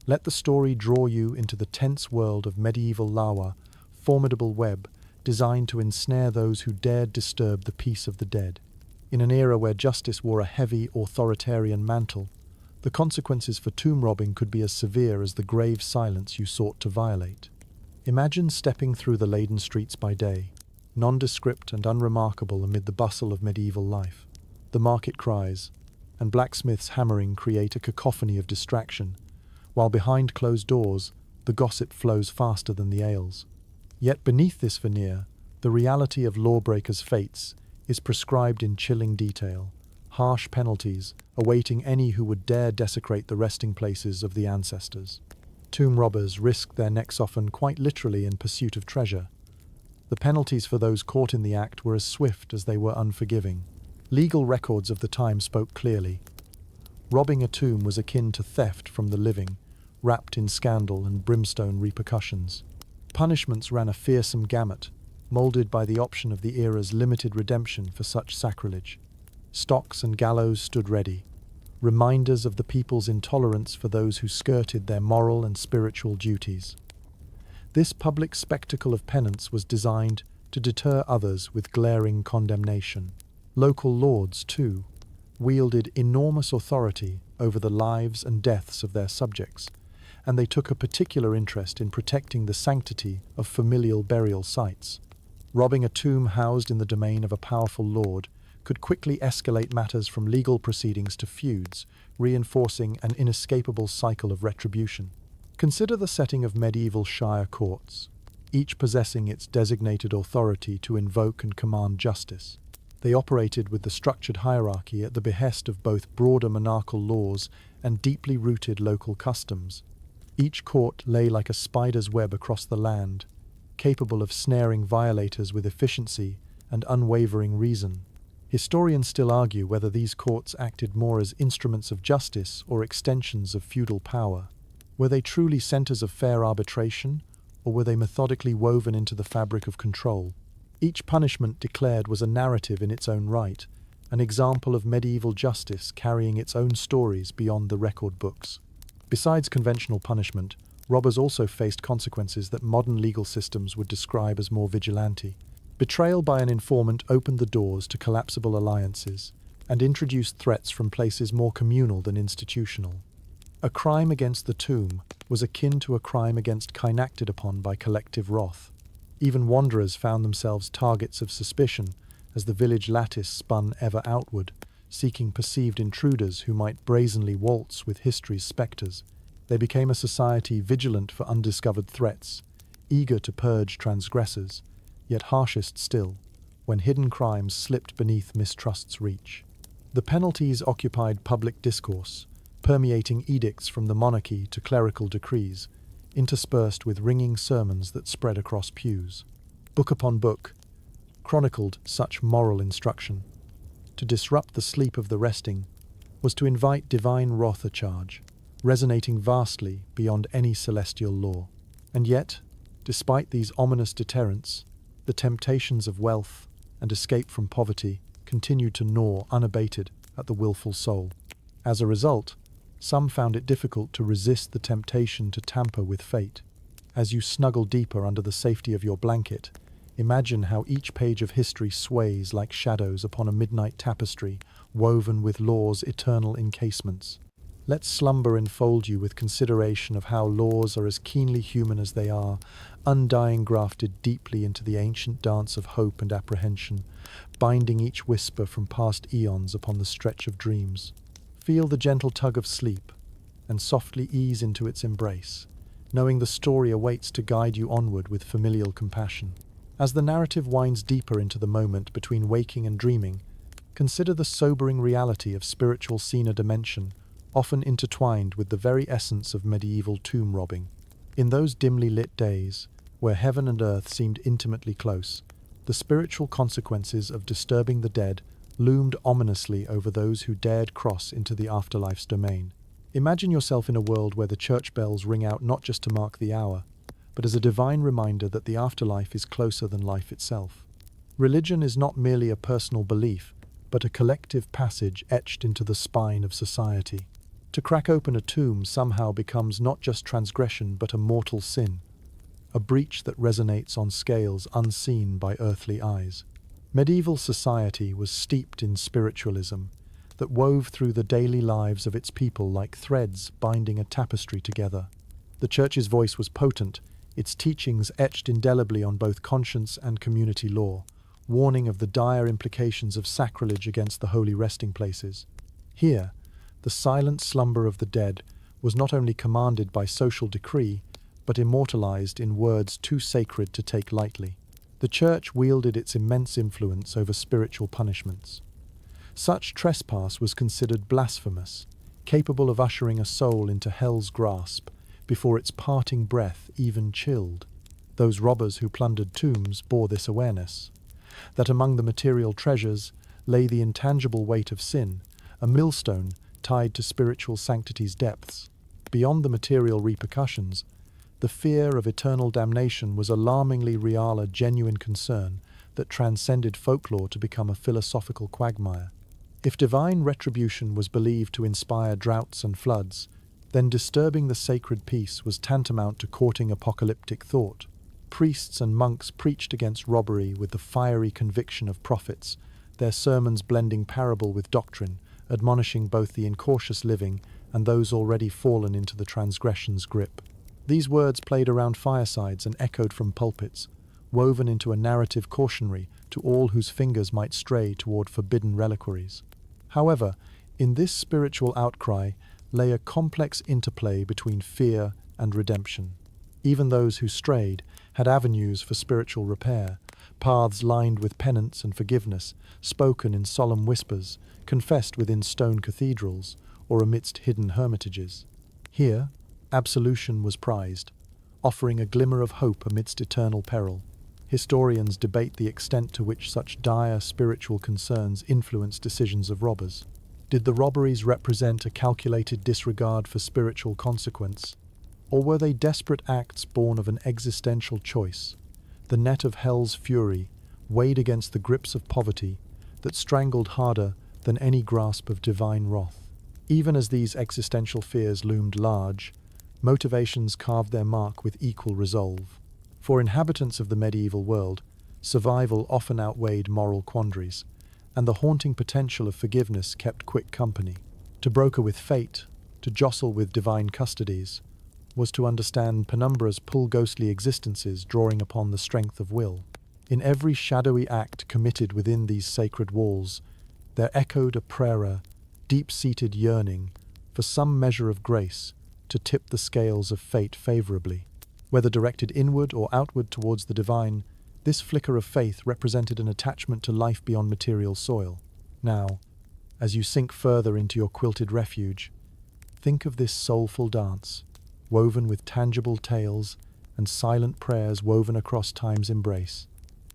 let the story draw you into the tense world of medieval Lawa, formidable web designed to ensnare those who dared disturb the peace of the dead. In an era where justice wore a heavy, authoritarian mantle, the consequences for tomb robbing could be as severe as the grave silence you sought to violate. Imagine stepping through the laden streets by day, nondescript and unremarkable amid the bustle of medieval life. The market cries and blacksmiths hammering create a cacophony of distraction, while behind closed doors, the gossip flows faster than the ales. Yet beneath this veneer, the reality of lawbreakers' fates is prescribed in chilling detail, harsh penalties awaiting any who would dare desecrate the resting places of the ancestors. Tomb robbers risked their necks often quite literally in pursuit of treasure. The penalties for those caught in the act were as swift as they were unforgiving. Legal records of the time spoke clearly. Robbing a tomb was akin to theft from the living, wrapped in scandal and brimstone repercussions. Punishments ran a fearsome gamut, moulded by the option of the era's limited redemption for such sacrilege. Stocks and gallows stood ready, reminders of the people's intolerance for those who skirted their moral and spiritual duties. This public spectacle of penance was designed to deter others with glaring condemnation. Local lords, too, wielded enormous authority over the lives and deaths of their subjects, and they took a particular interest in protecting the sanctity of familial burial sites. Robbing a tomb housed in the domain of a powerful lord could quickly escalate matters from legal proceedings to feuds, reinforcing an inescapable cycle of retribution. Consider the setting of medieval shire courts, each possessing its designated authority to invoke and command justice. They operated with the structured hierarchy at the behest of both broader monarchical laws and deeply rooted local customs. Each court lay like a spider's web across the land, capable of snaring violators with efficiency and unwavering reason. Historians still argue whether these courts acted more as instruments of justice or extensions of feudal power. Were they truly centers of fair arbitration, or were they methodically woven into the fabric of control? Each punishment declared was a narrative in its own right, an example of medieval justice carrying its own stories beyond the record books. Besides conventional punishment, robbers also faced consequences that modern legal systems would describe as more vigilante. Betrayal by an informant opened the doors to collapsible alliances and introduced threats from places more communal than institutional. A crime against the tomb was akin to a crime against kine acted upon by collective wrath. Even wanderers found themselves targets of suspicion as the village lattice spun ever outward, seeking perceived intruders who might brazenly waltz with history's spectres. They became a society vigilant for undiscovered threats, eager to purge transgressors, yet harshest still, when hidden crimes slipped beneath mistrust's reach. The penalties occupied public discourse, permeating edicts from the monarchy to clerical decrees, interspersed with ringing sermons that spread across pews. Book upon book chronicled such moral instruction. To disrupt the sleep of the resting was to invite divine wrath a charge, resonating vastly beyond any celestial law. And yet, despite these ominous deterrents, the temptations of wealth and escape from poverty continued to gnaw unabated at the willful soul. As a result, some found it difficult to resist the temptation to tamper with fate. As you snuggle deeper under the safety of your blanket, imagine how each page of history sways like shadows upon a midnight tapestry woven with law's eternal encasements. Let slumber enfold you with consideration of how laws are as keenly human as they are, undying grafted deeply into the ancient dance of hope and apprehension, binding each whisper from past eons upon the stretch of dreams. Feel the gentle tug of sleep, and softly ease into its embrace, knowing the story awaits to guide you onward with familial compassion. As the narrative winds deeper into the moment between waking and dreaming, consider the sobering reality of spiritual senior dimension, often intertwined with the very essence of medieval tomb robbing. In those dimly lit days, where heaven and earth seemed intimately close, the spiritual consequences of disturbing the dead loomed ominously over those who dared cross into the afterlife's domain. Imagine yourself in a world where the church bells ring out not just to mark the hour, but as a divine reminder that the afterlife is closer than life itself. Religion is not merely a personal belief, but a collective passage etched into the spine of society. To crack open a tomb somehow becomes not just transgression but a mortal sin, a breach that resonates on scales unseen by earthly eyes. Medieval society was steeped in spiritualism that wove through the daily lives of its people like threads binding a tapestry together. The church's voice was potent, its teachings etched indelibly on both conscience and community law, warning of the dire implications of sacrilege against the holy resting places. Here, the silent slumber of the dead was not only commanded by social decree, but immortalized in words too sacred to take lightly. The Church wielded its immense influence over spiritual punishments. Such trespass was considered blasphemous, capable of ushering a soul into hell's grasp before its parting breath even chilled. Those robbers who plundered tombs bore this awareness, that among the material treasures lay the intangible weight of sin, a millstone tied to spiritual sanctity's depths. Beyond the material repercussions, the fear of eternal damnation was alarmingly real, a genuine concern that transcended folklore to become a philosophical quagmire. If divine retribution was believed to inspire droughts and floods, then disturbing the sacred peace was tantamount to courting apocalyptic thought. Priests and monks preached against robbery with the fiery conviction of prophets, their sermons blending parable with doctrine, admonishing both the incautious living and those already fallen into the transgression's grip. These words played around firesides and echoed from pulpits, woven into a narrative cautionary to all whose fingers might stray toward forbidden reliquaries. However, in this spiritual outcry lay a complex interplay between fear and redemption. Even those who strayed had avenues for spiritual repair, paths lined with penance and forgiveness, spoken in solemn whispers, confessed within stone cathedrals, or amidst hidden hermitages. Here, absolution was prized, offering a glimmer of hope amidst eternal peril. Historians debate the extent to which such dire spiritual concerns influence decisions of robbers. Did the robberies represent a calculated disregard for spiritual consequence, or were they desperate acts born of an existential choice, the net of hell's fury, weighed against the grips of poverty, that strangled harder than any grasp of divine wrath? Even as these existential fears loomed large, motivations carved their mark with equal resolve. For inhabitants of the medieval world, survival often outweighed moral quandaries, and the haunting potential of forgiveness kept quick company. To broker with fate, to jostle with divine custodies, was to understand penumbra's pull ghostly existences drawing upon the strength of will. In every shadowy act committed within these sacred walls, there echoed a prayer, deep-seated yearning for some measure of grace to tip the scales of fate favorably. Whether directed inward or outward towards the divine, this flicker of faith represented an attachment to life beyond material soil. Now, as you sink further into your quilted refuge, think of this soulful dance, woven with tangible tales and silent prayers woven across time's embrace.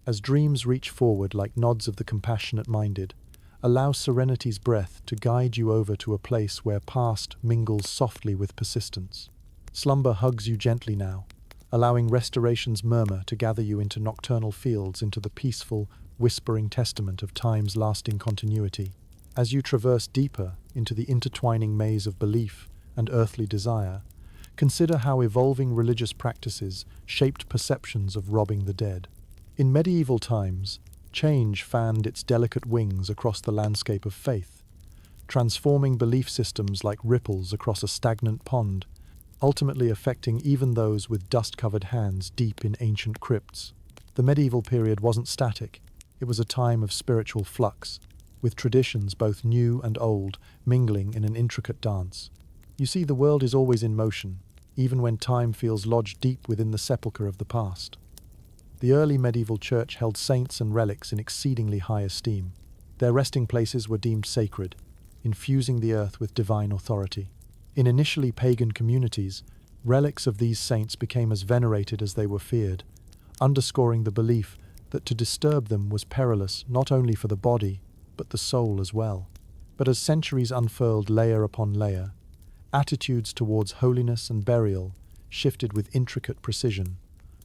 As dreams reach forward like nods of the compassionate-minded, allow serenity's breath to guide you over to a place where past mingles softly with persistence. Slumber hugs you gently now, allowing restoration's murmur to gather you into nocturnal fields, into the peaceful, whispering testament of time's lasting continuity. As you traverse deeper into the intertwining maze of belief and earthly desire, consider how evolving religious practices shaped perceptions of robbing the dead. In medieval times, change fanned its delicate wings across the landscape of faith, transforming belief systems like ripples across a stagnant pond, ultimately affecting even those with dust-covered hands deep in ancient crypts. The medieval period wasn't static. It was a time of spiritual flux, with traditions both new and old mingling in an intricate dance. You see, the world is always in motion, even when time feels lodged deep within the sepulchre of the past. The early medieval church held saints and relics in exceedingly high esteem. Their resting places were deemed sacred, infusing the earth with divine authority. In initially pagan communities, relics of these saints became as venerated as they were feared, underscoring the belief that to disturb them was perilous not only for the body, but the soul as well. But as centuries unfurled layer upon layer, attitudes towards holiness and burial shifted with intricate precision,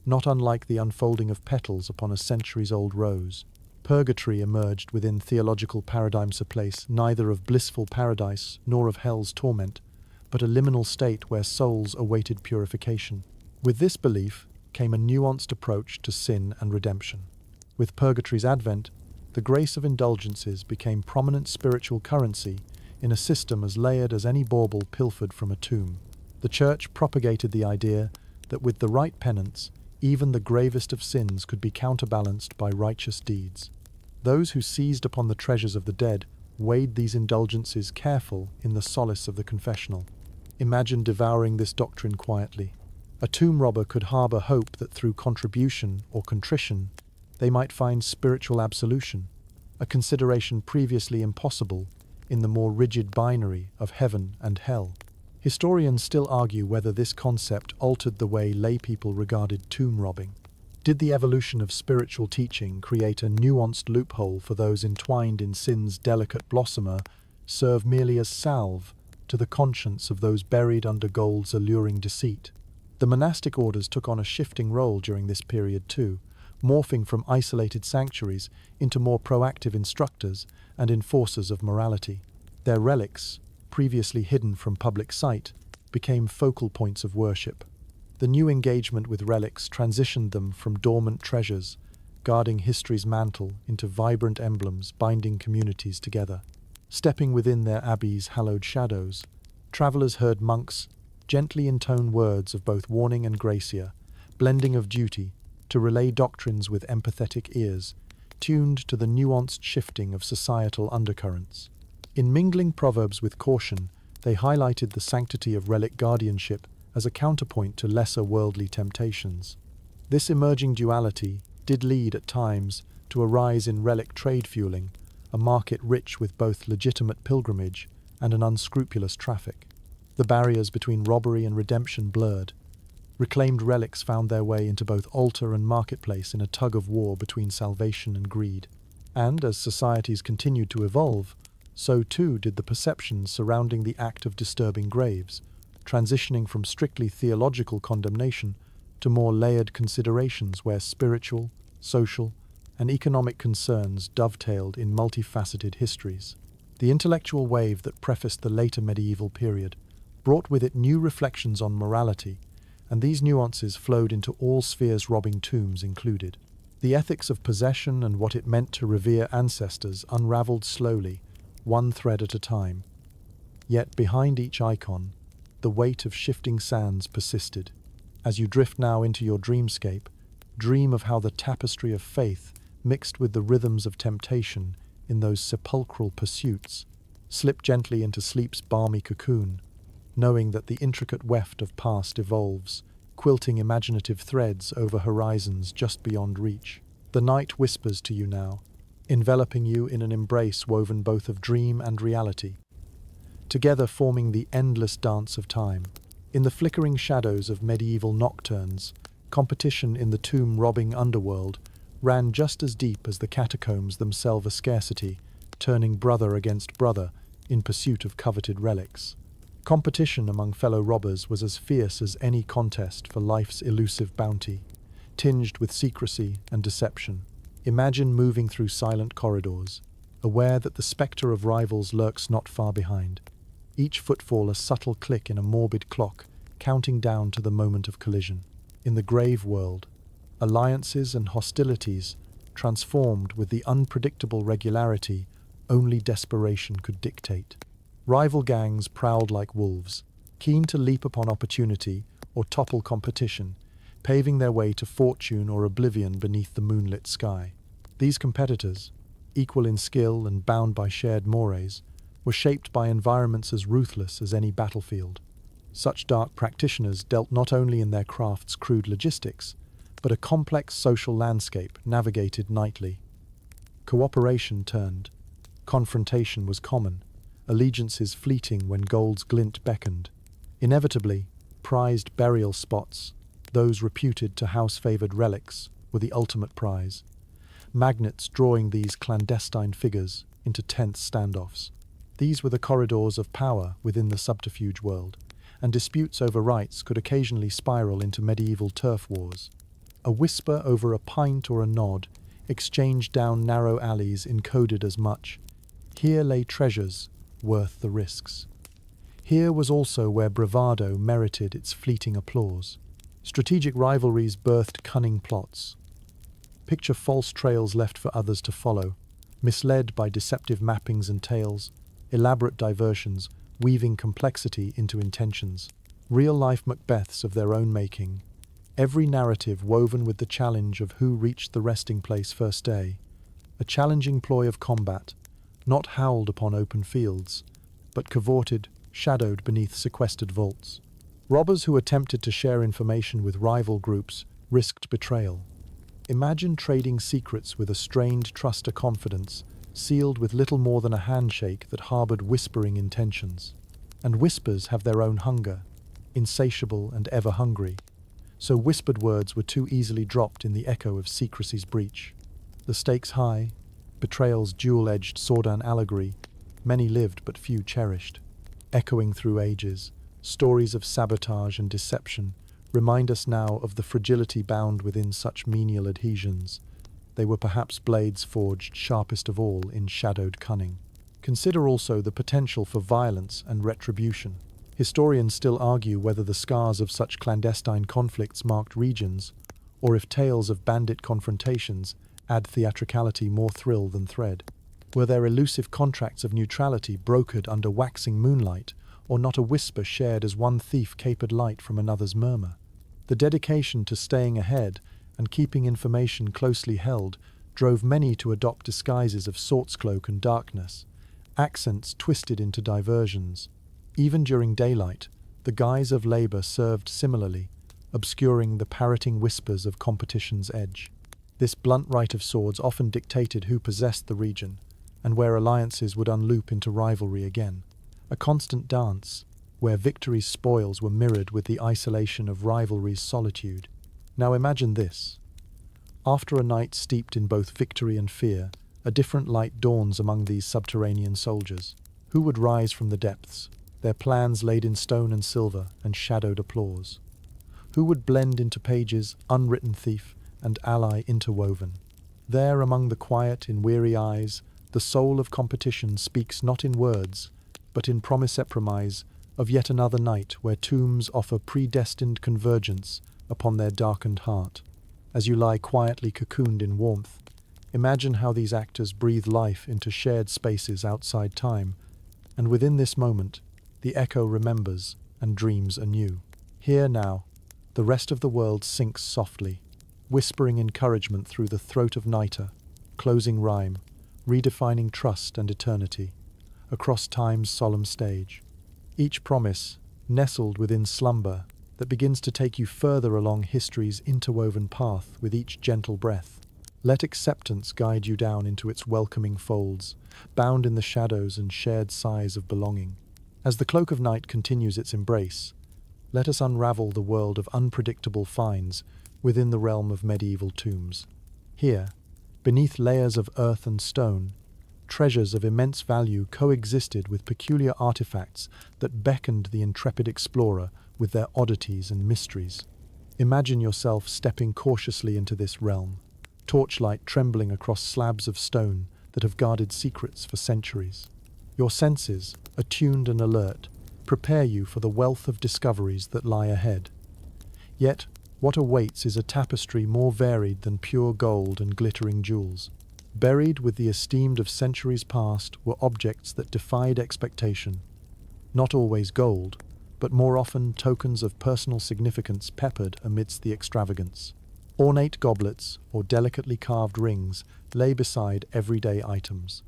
not unlike the unfolding of petals upon a centuries-old rose. Purgatory emerged within theological paradigms, a place neither of blissful paradise nor of hell's torment, but a liminal state where souls awaited purification. With this belief came a nuanced approach to sin and redemption. With purgatory's advent, the grace of indulgences became prominent spiritual currency in a system as layered as any bauble pilfered from a tomb. The Church propagated the idea that with the right penance, even the gravest of sins could be counterbalanced by righteous deeds. Those who seized upon the treasures of the dead weighed these indulgences careful in the solace of the confessional. Imagine devouring this doctrine quietly. A tomb robber could harbor hope that through contribution or contrition, they might find spiritual absolution, a consideration previously impossible in the more rigid binary of heaven and hell. Historians still argue whether this concept altered the way laypeople regarded tomb robbing. Did the evolution of spiritual teaching create a nuanced loophole for those entwined in sin's delicate blossomer, serve merely as salve to the conscience of those buried under gold's alluring deceit? The monastic orders took on a shifting role during this period too, morphing from isolated sanctuaries into more proactive instructors and enforcers of morality. Their relics, previously hidden from public sight, became focal points of worship. The new engagement with relics transitioned them from dormant treasures, guarding history's mantle, into vibrant emblems binding communities together. Stepping within their abbeys' hallowed shadows, travelers heard monks gently intone words of both warning and gracia, blending of duty, to relay doctrines with empathetic ears, tuned to the nuanced shifting of societal undercurrents. In mingling proverbs with caution, they highlighted the sanctity of relic guardianship as a counterpoint to lesser worldly temptations. This emerging duality did lead at times to a rise in relic trade fueling, a market rich with both legitimate pilgrimage and an unscrupulous traffic. The barriers between robbery and redemption blurred. Reclaimed relics found their way into both altar and marketplace in a tug-of-war between salvation and greed. And as societies continued to evolve, so too did the perceptions surrounding the act of disturbing graves, transitioning from strictly theological condemnation to more layered considerations where spiritual, social, and economic concerns dovetailed in multifaceted histories. The intellectual wave that prefaced the later medieval period brought with it new reflections on morality, and these nuances flowed into all spheres, robbing tombs included. The ethics of possession and what it meant to revere ancestors unraveled slowly, one thread at a time. Yet behind each icon, the weight of shifting sands persisted. As you drift now into your dreamscape, dream of how the tapestry of faith mixed with the rhythms of temptation in those sepulchral pursuits. Slip gently into sleep's balmy cocoon, knowing that the intricate weft of past evolves, quilting imaginative threads over horizons just beyond reach. The night whispers to you now, enveloping you in an embrace woven both of dream and reality, together forming the endless dance of time. In the flickering shadows of medieval nocturnes, competition in the tomb-robbing underworld ran just as deep as the catacombs themselves, a scarcity, turning brother against brother in pursuit of coveted relics. Competition among fellow robbers was as fierce as any contest for life's elusive bounty, tinged with secrecy and deception. Imagine moving through silent corridors, aware that the spectre of rivals lurks not far behind, each footfall a subtle click in a morbid clock, counting down to the moment of collision. In the grave world, alliances and hostilities transformed with the unpredictable regularity only desperation could dictate. Rival gangs prowled like wolves, keen to leap upon opportunity or topple competition, paving their way to fortune or oblivion beneath the moonlit sky. These competitors, equal in skill and bound by shared mores, were shaped by environments as ruthless as any battlefield. Such dark practitioners dealt not only in their craft's crude logistics, but a complex social landscape navigated nightly. Cooperation turned. Confrontation was common, allegiances fleeting when gold's glint beckoned. Inevitably, prized burial spots, those reputed to house-favored relics, were the ultimate prize, magnets drawing these clandestine figures into tense standoffs. These were the corridors of power within the subterfuge world, and disputes over rights could occasionally spiral into medieval turf wars. A whisper over a pint or a nod, exchanged down narrow alleys encoded as much. Here lay treasures worth the risks. Here was also where bravado merited its fleeting applause. Strategic rivalries birthed cunning plots. Picture false trails left for others to follow, misled by deceptive mappings and tales, elaborate diversions weaving complexity into intentions. Real-life Macbeths of their own making, every narrative woven with the challenge of who reached the resting place first day, a challenging ploy of combat, not howled upon open fields, but cavorted, shadowed beneath sequestered vaults. Robbers who attempted to share information with rival groups risked betrayal. Imagine trading secrets with a strained trust or confidence, sealed with little more than a handshake that harbored whispering intentions. And whispers have their own hunger, insatiable and ever hungry. So whispered words were too easily dropped in the echo of secrecy's breach. The stakes high, betrayal's dual-edged sword-and allegory, many lived but few cherished. Echoing through ages, stories of sabotage and deception remind us now of the fragility bound within such menial adhesions. They were perhaps blades forged sharpest of all in shadowed cunning. Consider also the potential for violence and retribution. Historians still argue whether the scars of such clandestine conflicts marked regions, or if tales of bandit confrontations add theatricality more thrill than thread. Were there elusive contracts of neutrality brokered under waxing moonlight, or not a whisper shared as one thief capered light from another's murmur? The dedication to staying ahead and keeping information closely held drove many to adopt disguises of swordscloak and darkness, accents twisted into diversions. Even during daylight, the guise of labor served similarly, obscuring the parroting whispers of competition's edge. This blunt right of swords often dictated who possessed the region, and where alliances would unloop into rivalry again. A constant dance, where victory's spoils were mirrored with the isolation of rivalry's solitude. Now imagine this. After a night steeped in both victory and fear, a different light dawns among these subterranean soldiers. Who would rise from the depths, their plans laid in stone and silver and shadowed applause? Who would blend into pages, unwritten thief and ally interwoven? There among the quiet in weary eyes, the soul of competition speaks not in words, but in promise of yet another night where tombs offer predestined convergence upon their darkened heart. As you lie quietly cocooned in warmth, imagine how these actors breathe life into shared spaces outside time, and within this moment, the echo remembers and dreams anew. Here now, the rest of the world sinks softly, whispering encouragement through the throat of nighter, closing rhyme, redefining trust and eternity, across time's solemn stage. Each promise, nestled within slumber, that begins to take you further along history's interwoven path with each gentle breath. Let acceptance guide you down into its welcoming folds, bound in the shadows and shared sighs of belonging. As the cloak of night continues its embrace, let us unravel the world of unpredictable finds within the realm of medieval tombs. Here, beneath layers of earth and stone, treasures of immense value coexisted with peculiar artifacts that beckoned the intrepid explorer with their oddities and mysteries. Imagine yourself stepping cautiously into this realm, torchlight trembling across slabs of stone that have guarded secrets for centuries. Your senses, attuned and alert, prepare you for the wealth of discoveries that lie ahead. Yet, what awaits is a tapestry more varied than pure gold and glittering jewels. Buried with the esteemed of centuries past were objects that defied expectation. Not always gold, but more often tokens of personal significance peppered amidst the extravagance. Ornate goblets or delicately carved rings lay beside everyday items.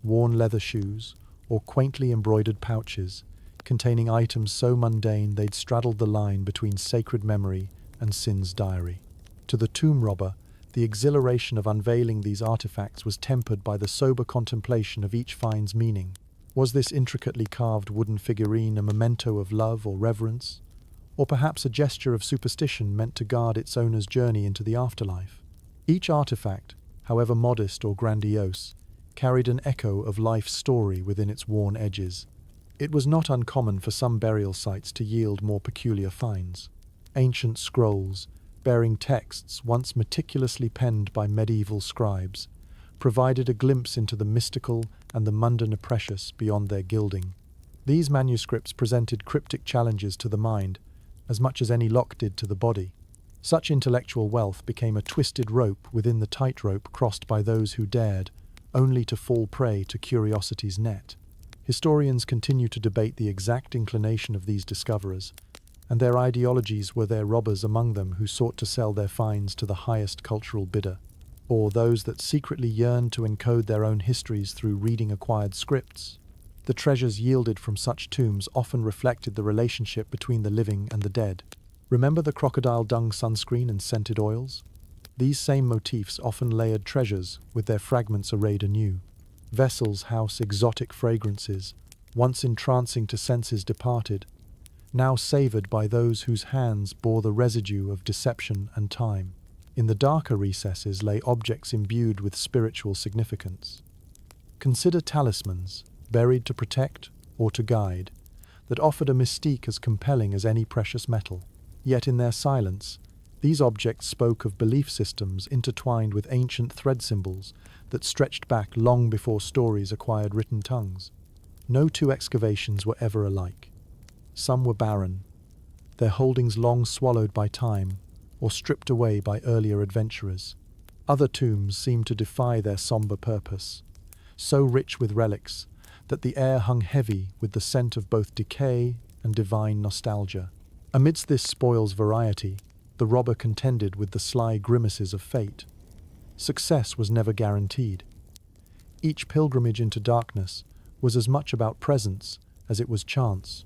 Worn leather shoes or quaintly embroidered pouches containing items so mundane they'd straddled the line between sacred memory and sin's diary. To the tomb robber, the exhilaration of unveiling these artifacts was tempered by the sober contemplation of each find's meaning. Was this intricately carved wooden figurine a memento of love or reverence, or perhaps a gesture of superstition meant to guard its owner's journey into the afterlife? Each artifact, however modest or grandiose, carried an echo of life's story within its worn edges. It was not uncommon for some burial sites to yield more peculiar finds. Ancient scrolls, bearing texts once meticulously penned by medieval scribes, provided a glimpse into the mystical and the mundane precious beyond their gilding. These manuscripts presented cryptic challenges to the mind, as much as any lock did to the body. Such intellectual wealth became a twisted rope within the tightrope crossed by those who dared, only to fall prey to curiosity's net. Historians continue to debate the exact inclination of these discoverers, and their ideologies were there robbers among them who sought to sell their finds to the highest cultural bidder, or those that secretly yearned to encode their own histories through reading acquired scripts. The treasures yielded from such tombs often reflected the relationship between the living and the dead. Remember the crocodile dung sunscreen and scented oils? These same motifs often layered treasures, with their fragments arrayed anew. Vessels house exotic fragrances, once entrancing to senses departed, now savoured by those whose hands bore the residue of deception and time. In the darker recesses lay objects imbued with spiritual significance. Consider talismans, buried to protect or to guide, that offered a mystique as compelling as any precious metal. Yet in their silence, these objects spoke of belief systems intertwined with ancient thread symbols that stretched back long before stories acquired written tongues. No two excavations were ever alike. Some were barren, their holdings long swallowed by time or stripped away by earlier adventurers. Other tombs seemed to defy their somber purpose, so rich with relics that the air hung heavy with the scent of both decay and divine nostalgia. Amidst this spoils variety, the robber contended with the sly grimaces of fate. Success was never guaranteed. Each pilgrimage into darkness was as much about presence as it was chance.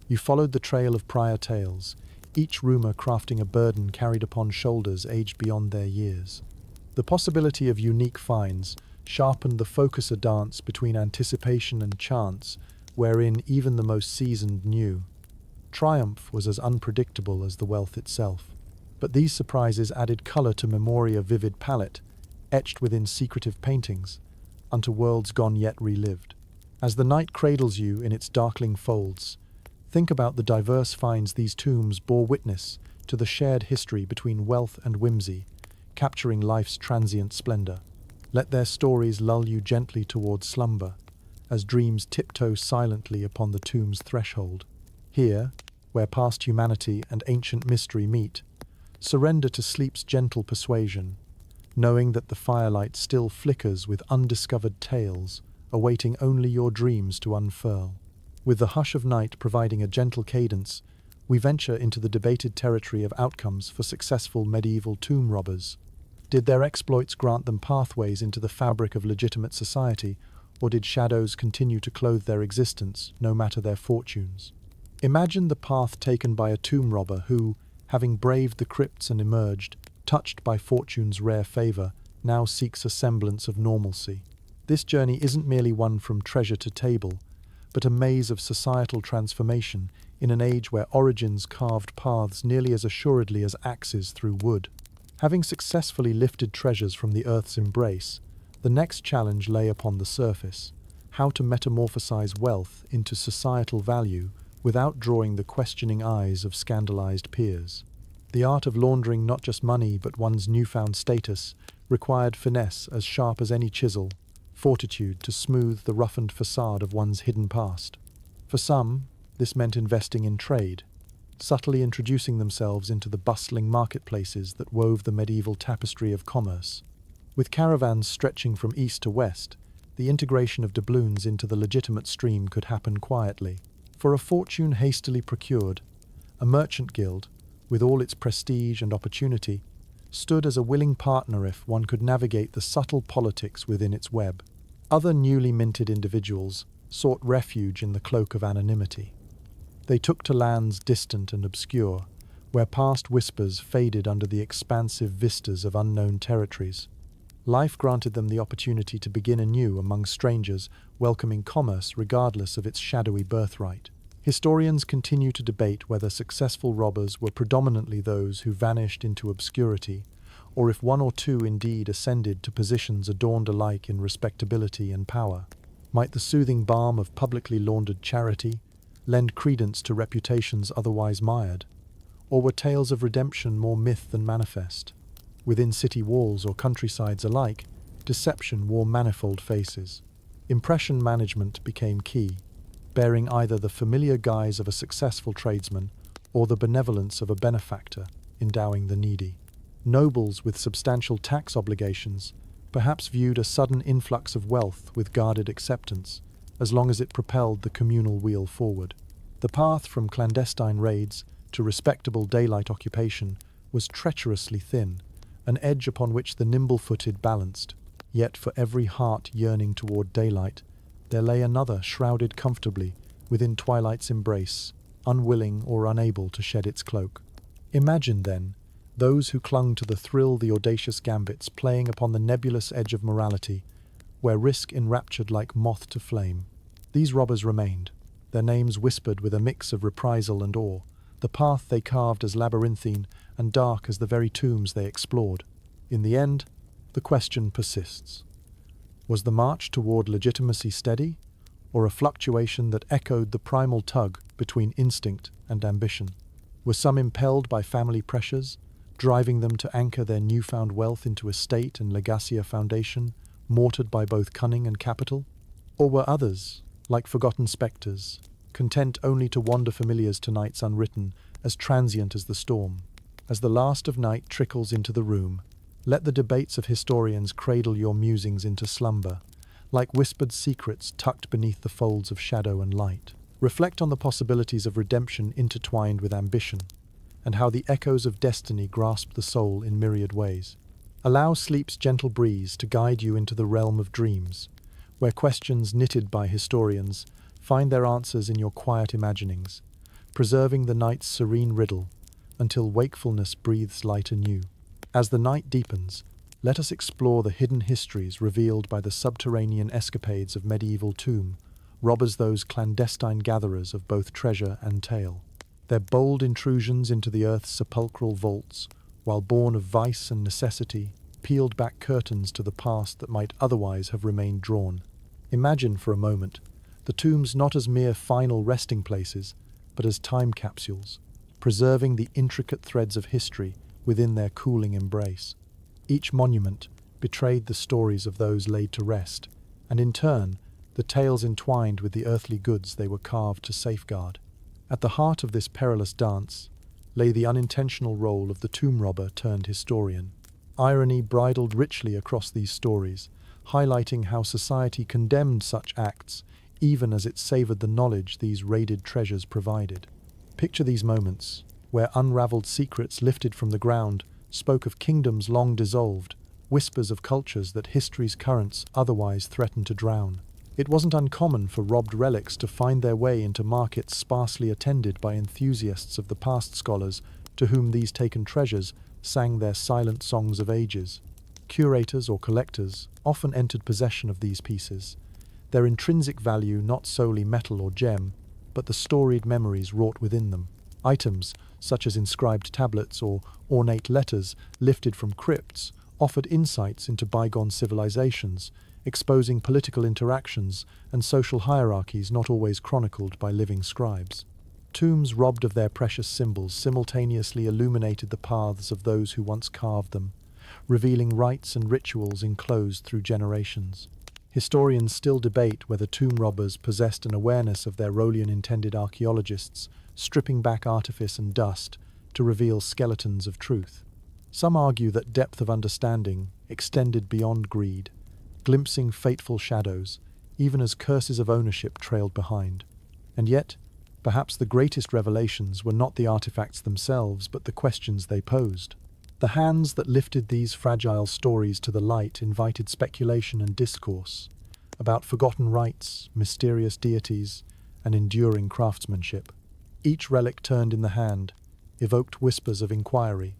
You followed the trail of prior tales, each rumour crafting a burden carried upon shoulders aged beyond their years. The possibility of unique finds sharpened the focus, a dance between anticipation and chance, wherein even the most seasoned knew. Triumph was as unpredictable as the wealth itself. But these surprises added colour to memory, a vivid palette, etched within secretive paintings, unto worlds gone yet relived. As the night cradles you in its darkling folds, think about the diverse finds these tombs bore witness to the shared history between wealth and whimsy, capturing life's transient splendour. Let their stories lull you gently towards slumber, as dreams tiptoe silently upon the tomb's threshold. Here, where past humanity and ancient mystery meet, surrender to sleep's gentle persuasion, knowing that the firelight still flickers with undiscovered tales, awaiting only your dreams to unfurl. With the hush of night providing a gentle cadence, we venture into the debated territory of outcomes for successful medieval tomb robbers. Did their exploits grant them pathways into the fabric of legitimate society, or did shadows continue to clothe their existence, no matter their fortunes? Imagine the path taken by a tomb robber who, having braved the crypts and emerged, touched by fortune's rare favour, now seeks a semblance of normalcy. This journey isn't merely one from treasure to table, but a maze of societal transformation in an age where origins carved paths nearly as assuredly as axes through wood. Having successfully lifted treasures from the earth's embrace, the next challenge lay upon the surface: how to metamorphosize wealth into societal value without drawing the questioning eyes of scandalized peers. The art of laundering not just money but one's newfound status required finesse as sharp as any chisel, fortitude to smooth the roughened facade of one's hidden past. For some, this meant investing in trade, subtly introducing themselves into the bustling marketplaces that wove the medieval tapestry of commerce. With caravans stretching from east to west, the integration of doubloons into the legitimate stream could happen quietly. For a fortune hastily procured, a merchant guild, with all its prestige and opportunity, stood as a willing partner if one could navigate the subtle politics within its web. Other newly minted individuals sought refuge in the cloak of anonymity. They took to lands distant and obscure, where past whispers faded under the expansive vistas of unknown territories. Life granted them the opportunity to begin anew among strangers, welcoming commerce regardless of its shadowy birthright. Historians continue to debate whether successful robbers were predominantly those who vanished into obscurity, or if one or two indeed ascended to positions adorned alike in respectability and power. Might the soothing balm of publicly laundered charity lend credence to reputations otherwise mired? Or were tales of redemption more myth than manifest? Within city walls or countrysides alike, deception wore manifold faces. Impression management became key, bearing either the familiar guise of a successful tradesman or the benevolence of a benefactor endowing the needy. Nobles with substantial tax obligations perhaps viewed a sudden influx of wealth with guarded acceptance, as long as it propelled the communal wheel forward. The path from clandestine raids to respectable daylight occupation was treacherously thin, an edge upon which the nimble-footed balanced. Yet for every heart yearning toward daylight, there lay another shrouded comfortably within twilight's embrace, unwilling or unable to shed its cloak. Imagine, then, those who clung to the thrill the audacious gambits playing upon the nebulous edge of morality, where risk enraptured like moth to flame. These robbers remained, their names whispered with a mix of reprisal and awe, the path they carved as labyrinthine and dark as the very tombs they explored. In the end, the question persists. Was the march toward legitimacy steady, or a fluctuation that echoed the primal tug between instinct and ambition? Were some impelled by family pressures, driving them to anchor their newfound wealth into a state and legacia foundation, mortared by both cunning and capital? Or were others, like forgotten spectres, content only to wander familiars to nights unwritten, as transient as the storm? As the last of night trickles into the room, let the debates of historians cradle your musings into slumber, like whispered secrets tucked beneath the folds of shadow and light. Reflect on the possibilities of redemption intertwined with ambition, and how the echoes of destiny grasp the soul in myriad ways. Allow sleep's gentle breeze to guide you into the realm of dreams, where questions knitted by historians find their answers in your quiet imaginings, preserving the night's serene riddle until wakefulness breathes light anew. As the night deepens, let us explore the hidden histories revealed by the subterranean escapades of medieval tomb robbers, those clandestine gatherers of both treasure and tale. Their bold intrusions into the earth's sepulchral vaults, while born of vice and necessity, peeled back curtains to the past that might otherwise have remained drawn. Imagine for a moment the tombs not as mere final resting places, but as time capsules, preserving the intricate threads of history within their cooling embrace. Each monument betrayed the stories of those laid to rest, and in turn, the tales entwined with the earthly goods they were carved to safeguard. At the heart of this perilous dance lay the unintentional role of the tomb robber turned historian. Irony bridled richly across these stories, highlighting how society condemned such acts, even as it savored the knowledge these raided treasures provided. Picture these moments, where unraveled secrets lifted from the ground spoke of kingdoms long dissolved, whispers of cultures that history's currents otherwise threatened to drown. It wasn't uncommon for robbed relics to find their way into markets sparsely attended by enthusiasts of the past, scholars to whom these taken treasures sang their silent songs of ages. Curators or collectors often entered possession of these pieces, their intrinsic value not solely metal or gem, but the storied memories wrought within them. Items, such as inscribed tablets or ornate letters lifted from crypts, offered insights into bygone civilizations, exposing political interactions and social hierarchies not always chronicled by living scribes. Tombs robbed of their precious symbols simultaneously illuminated the paths of those who once carved them, revealing rites and rituals enclosed through generations. Historians still debate whether tomb robbers possessed an awareness of their role intended archaeologists, stripping back artifice and dust to reveal skeletons of truth. Some argue that depth of understanding extended beyond greed, glimpsing fateful shadows, even as curses of ownership trailed behind. And yet, perhaps the greatest revelations were not the artifacts themselves, but the questions they posed. The hands that lifted these fragile stories to the light invited speculation and discourse about forgotten rites, mysterious deities, and enduring craftsmanship. Each relic turned in the hand evoked whispers of inquiry,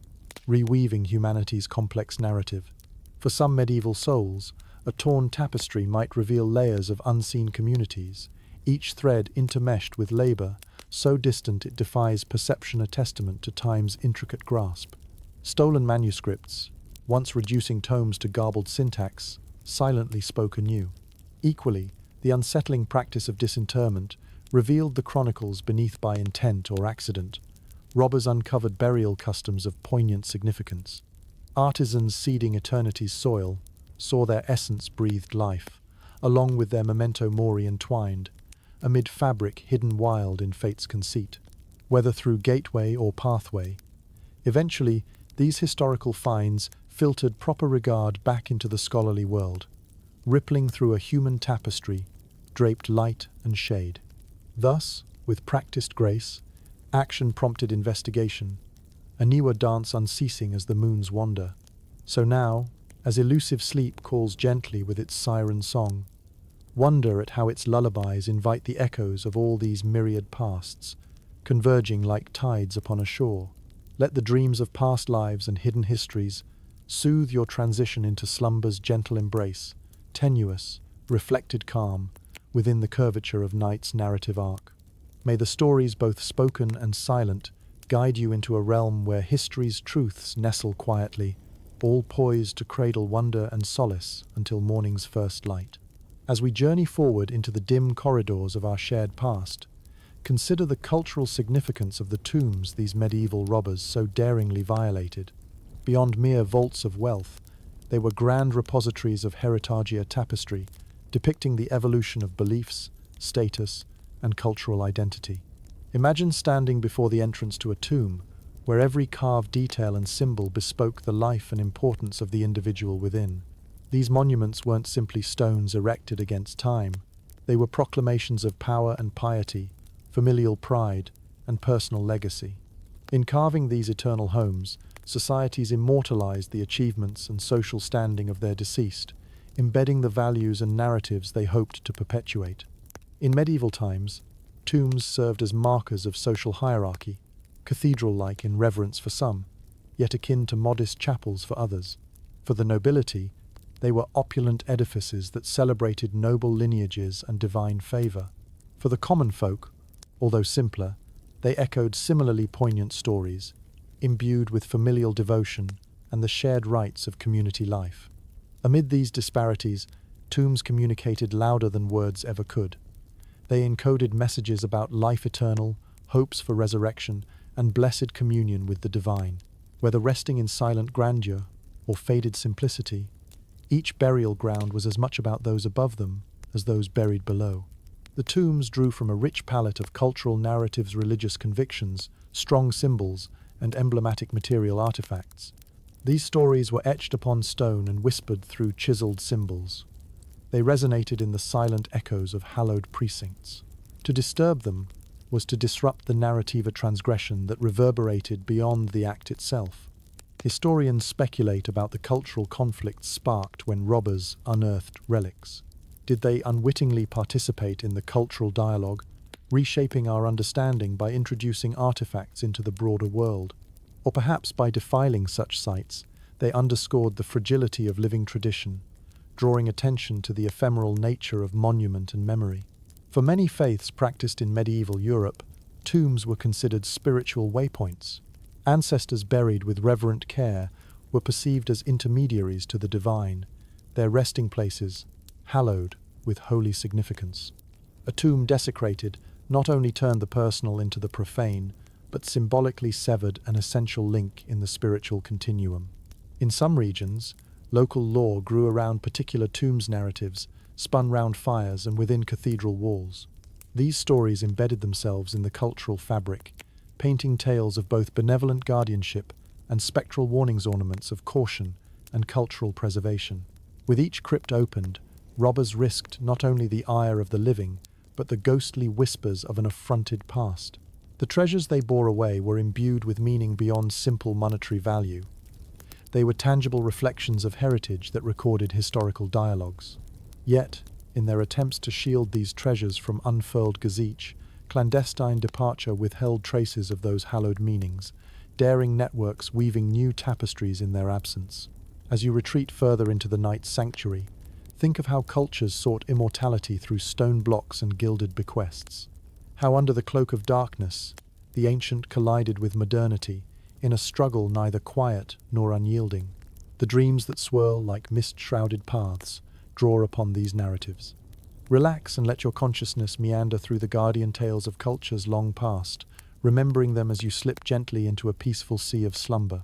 reweaving humanity's complex narrative. For some medieval souls, a torn tapestry might reveal layers of unseen communities, each thread intermeshed with labor, so distant it defies perception, a testament to time's intricate grasp. Stolen manuscripts, once reducing tomes to garbled syntax, silently spoke anew. Equally, the unsettling practice of disinterment revealed the chronicles beneath by intent or accident. Robbers uncovered burial customs of poignant significance. Artisans seeding eternity's soil saw their essence breathed life, along with their memento mori entwined, amid fabric hidden wild in fate's conceit. Whether through gateway or pathway, eventually these historical finds filtered proper regard back into the scholarly world, rippling through a human tapestry, draped light and shade. Thus, with practiced grace, Action prompted investigation, a newer dance unceasing as the moons wander. So now, as elusive sleep calls gently with its siren song, wonder at how its lullabies invite the echoes of all these myriad pasts, converging like tides upon a shore. Let the dreams of past lives and hidden histories soothe your transition into slumber's gentle embrace, tenuous, reflected calm, within the curvature of night's narrative arc. May the stories, both spoken and silent, guide you into a realm where history's truths nestle quietly, all poised to cradle wonder and solace until morning's first light. As we journey forward into the dim corridors of our shared past, consider the cultural significance of the tombs these medieval robbers so daringly violated. Beyond mere vaults of wealth, they were grand repositories of heritagia tapestry, depicting the evolution of beliefs, status, and cultural identity. Imagine standing before the entrance to a tomb, where every carved detail and symbol bespoke the life and importance of the individual within. These monuments weren't simply stones erected against time. They were proclamations of power and piety, familial pride, and personal legacy. In carving these eternal homes, societies immortalized the achievements and social standing of their deceased, embedding the values and narratives they hoped to perpetuate. In medieval times, tombs served as markers of social hierarchy, cathedral-like in reverence for some, yet akin to modest chapels for others. For the nobility, they were opulent edifices that celebrated noble lineages and divine favor. For the common folk, although simpler, they echoed similarly poignant stories, imbued with familial devotion and the shared rites of community life. Amid these disparities, tombs communicated louder than words ever could. They encoded messages about life eternal, hopes for resurrection, and blessed communion with the divine. Whether resting in silent grandeur or faded simplicity, each burial ground was as much about those above them as those buried below. The tombs drew from a rich palette of cultural narratives, religious convictions, strong symbols, and emblematic material artifacts. These stories were etched upon stone and whispered through chiseled symbols. They resonated in the silent echoes of hallowed precincts. To disturb them was to disrupt the narrativa transgression that reverberated beyond the act itself. Historians speculate about the cultural conflicts sparked when robbers unearthed relics. Did they unwittingly participate in the cultural dialogue, reshaping our understanding by introducing artifacts into the broader world? Or perhaps by defiling such sites, they underscored the fragility of living tradition, drawing attention to the ephemeral nature of monument and memory. For many faiths practiced in medieval Europe, tombs were considered spiritual waypoints. Ancestors buried with reverent care were perceived as intermediaries to the divine, their resting places hallowed with holy significance. A tomb desecrated not only turned the personal into the profane, but symbolically severed an essential link in the spiritual continuum. In some regions, local lore grew around particular tombs narratives, spun round fires and within cathedral walls. These stories embedded themselves in the cultural fabric, painting tales of both benevolent guardianship and spectral warnings, ornaments of caution and cultural preservation. With each crypt opened, robbers risked not only the ire of the living, but the ghostly whispers of an affronted past. The treasures they bore away were imbued with meaning beyond simple monetary value. They were tangible reflections of heritage that recorded historical dialogues. Yet, in their attempts to shield these treasures from unfurled gazeche, clandestine departure withheld traces of those hallowed meanings, daring networks weaving new tapestries in their absence. As you retreat further into the night's sanctuary, think of how cultures sought immortality through stone blocks and gilded bequests. How under the cloak of darkness, the ancient collided with modernity, in a struggle neither quiet nor unyielding. The dreams that swirl like mist-shrouded paths draw upon these narratives. Relax and let your consciousness meander through the guardian tales of cultures long past, remembering them as you slip gently into a peaceful sea of slumber.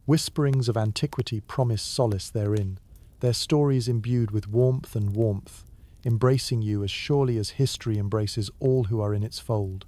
Whisperings of antiquity promise solace therein, their stories imbued with warmth, embracing you as surely as history embraces all who are in its fold.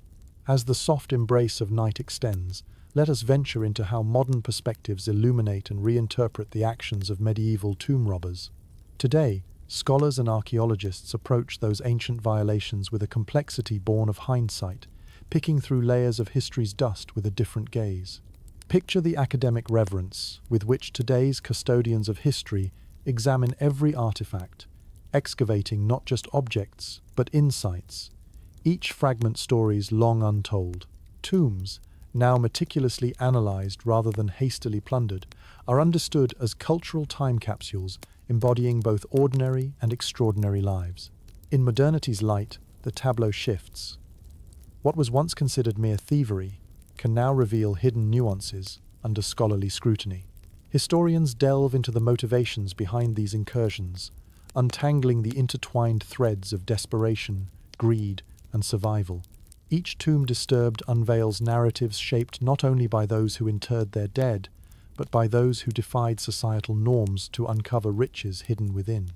As the soft embrace of night extends, let us venture into how modern perspectives illuminate and reinterpret the actions of medieval tomb robbers. Today, scholars and archaeologists approach those ancient violations with a complexity born of hindsight, picking through layers of history's dust with a different gaze. Picture the academic reverence with which today's custodians of history examine every artifact, excavating not just objects, but insights, each fragment stories long untold. Tombs, now meticulously analyzed rather than hastily plundered, are understood as cultural time capsules embodying both ordinary and extraordinary lives. In modernity's light, the tableau shifts. What was once considered mere thievery can now reveal hidden nuances under scholarly scrutiny. Historians delve into the motivations behind these incursions, untangling the intertwined threads of desperation, greed, and survival. Each tomb disturbed unveils narratives shaped not only by those who interred their dead, but by those who defied societal norms to uncover riches hidden within.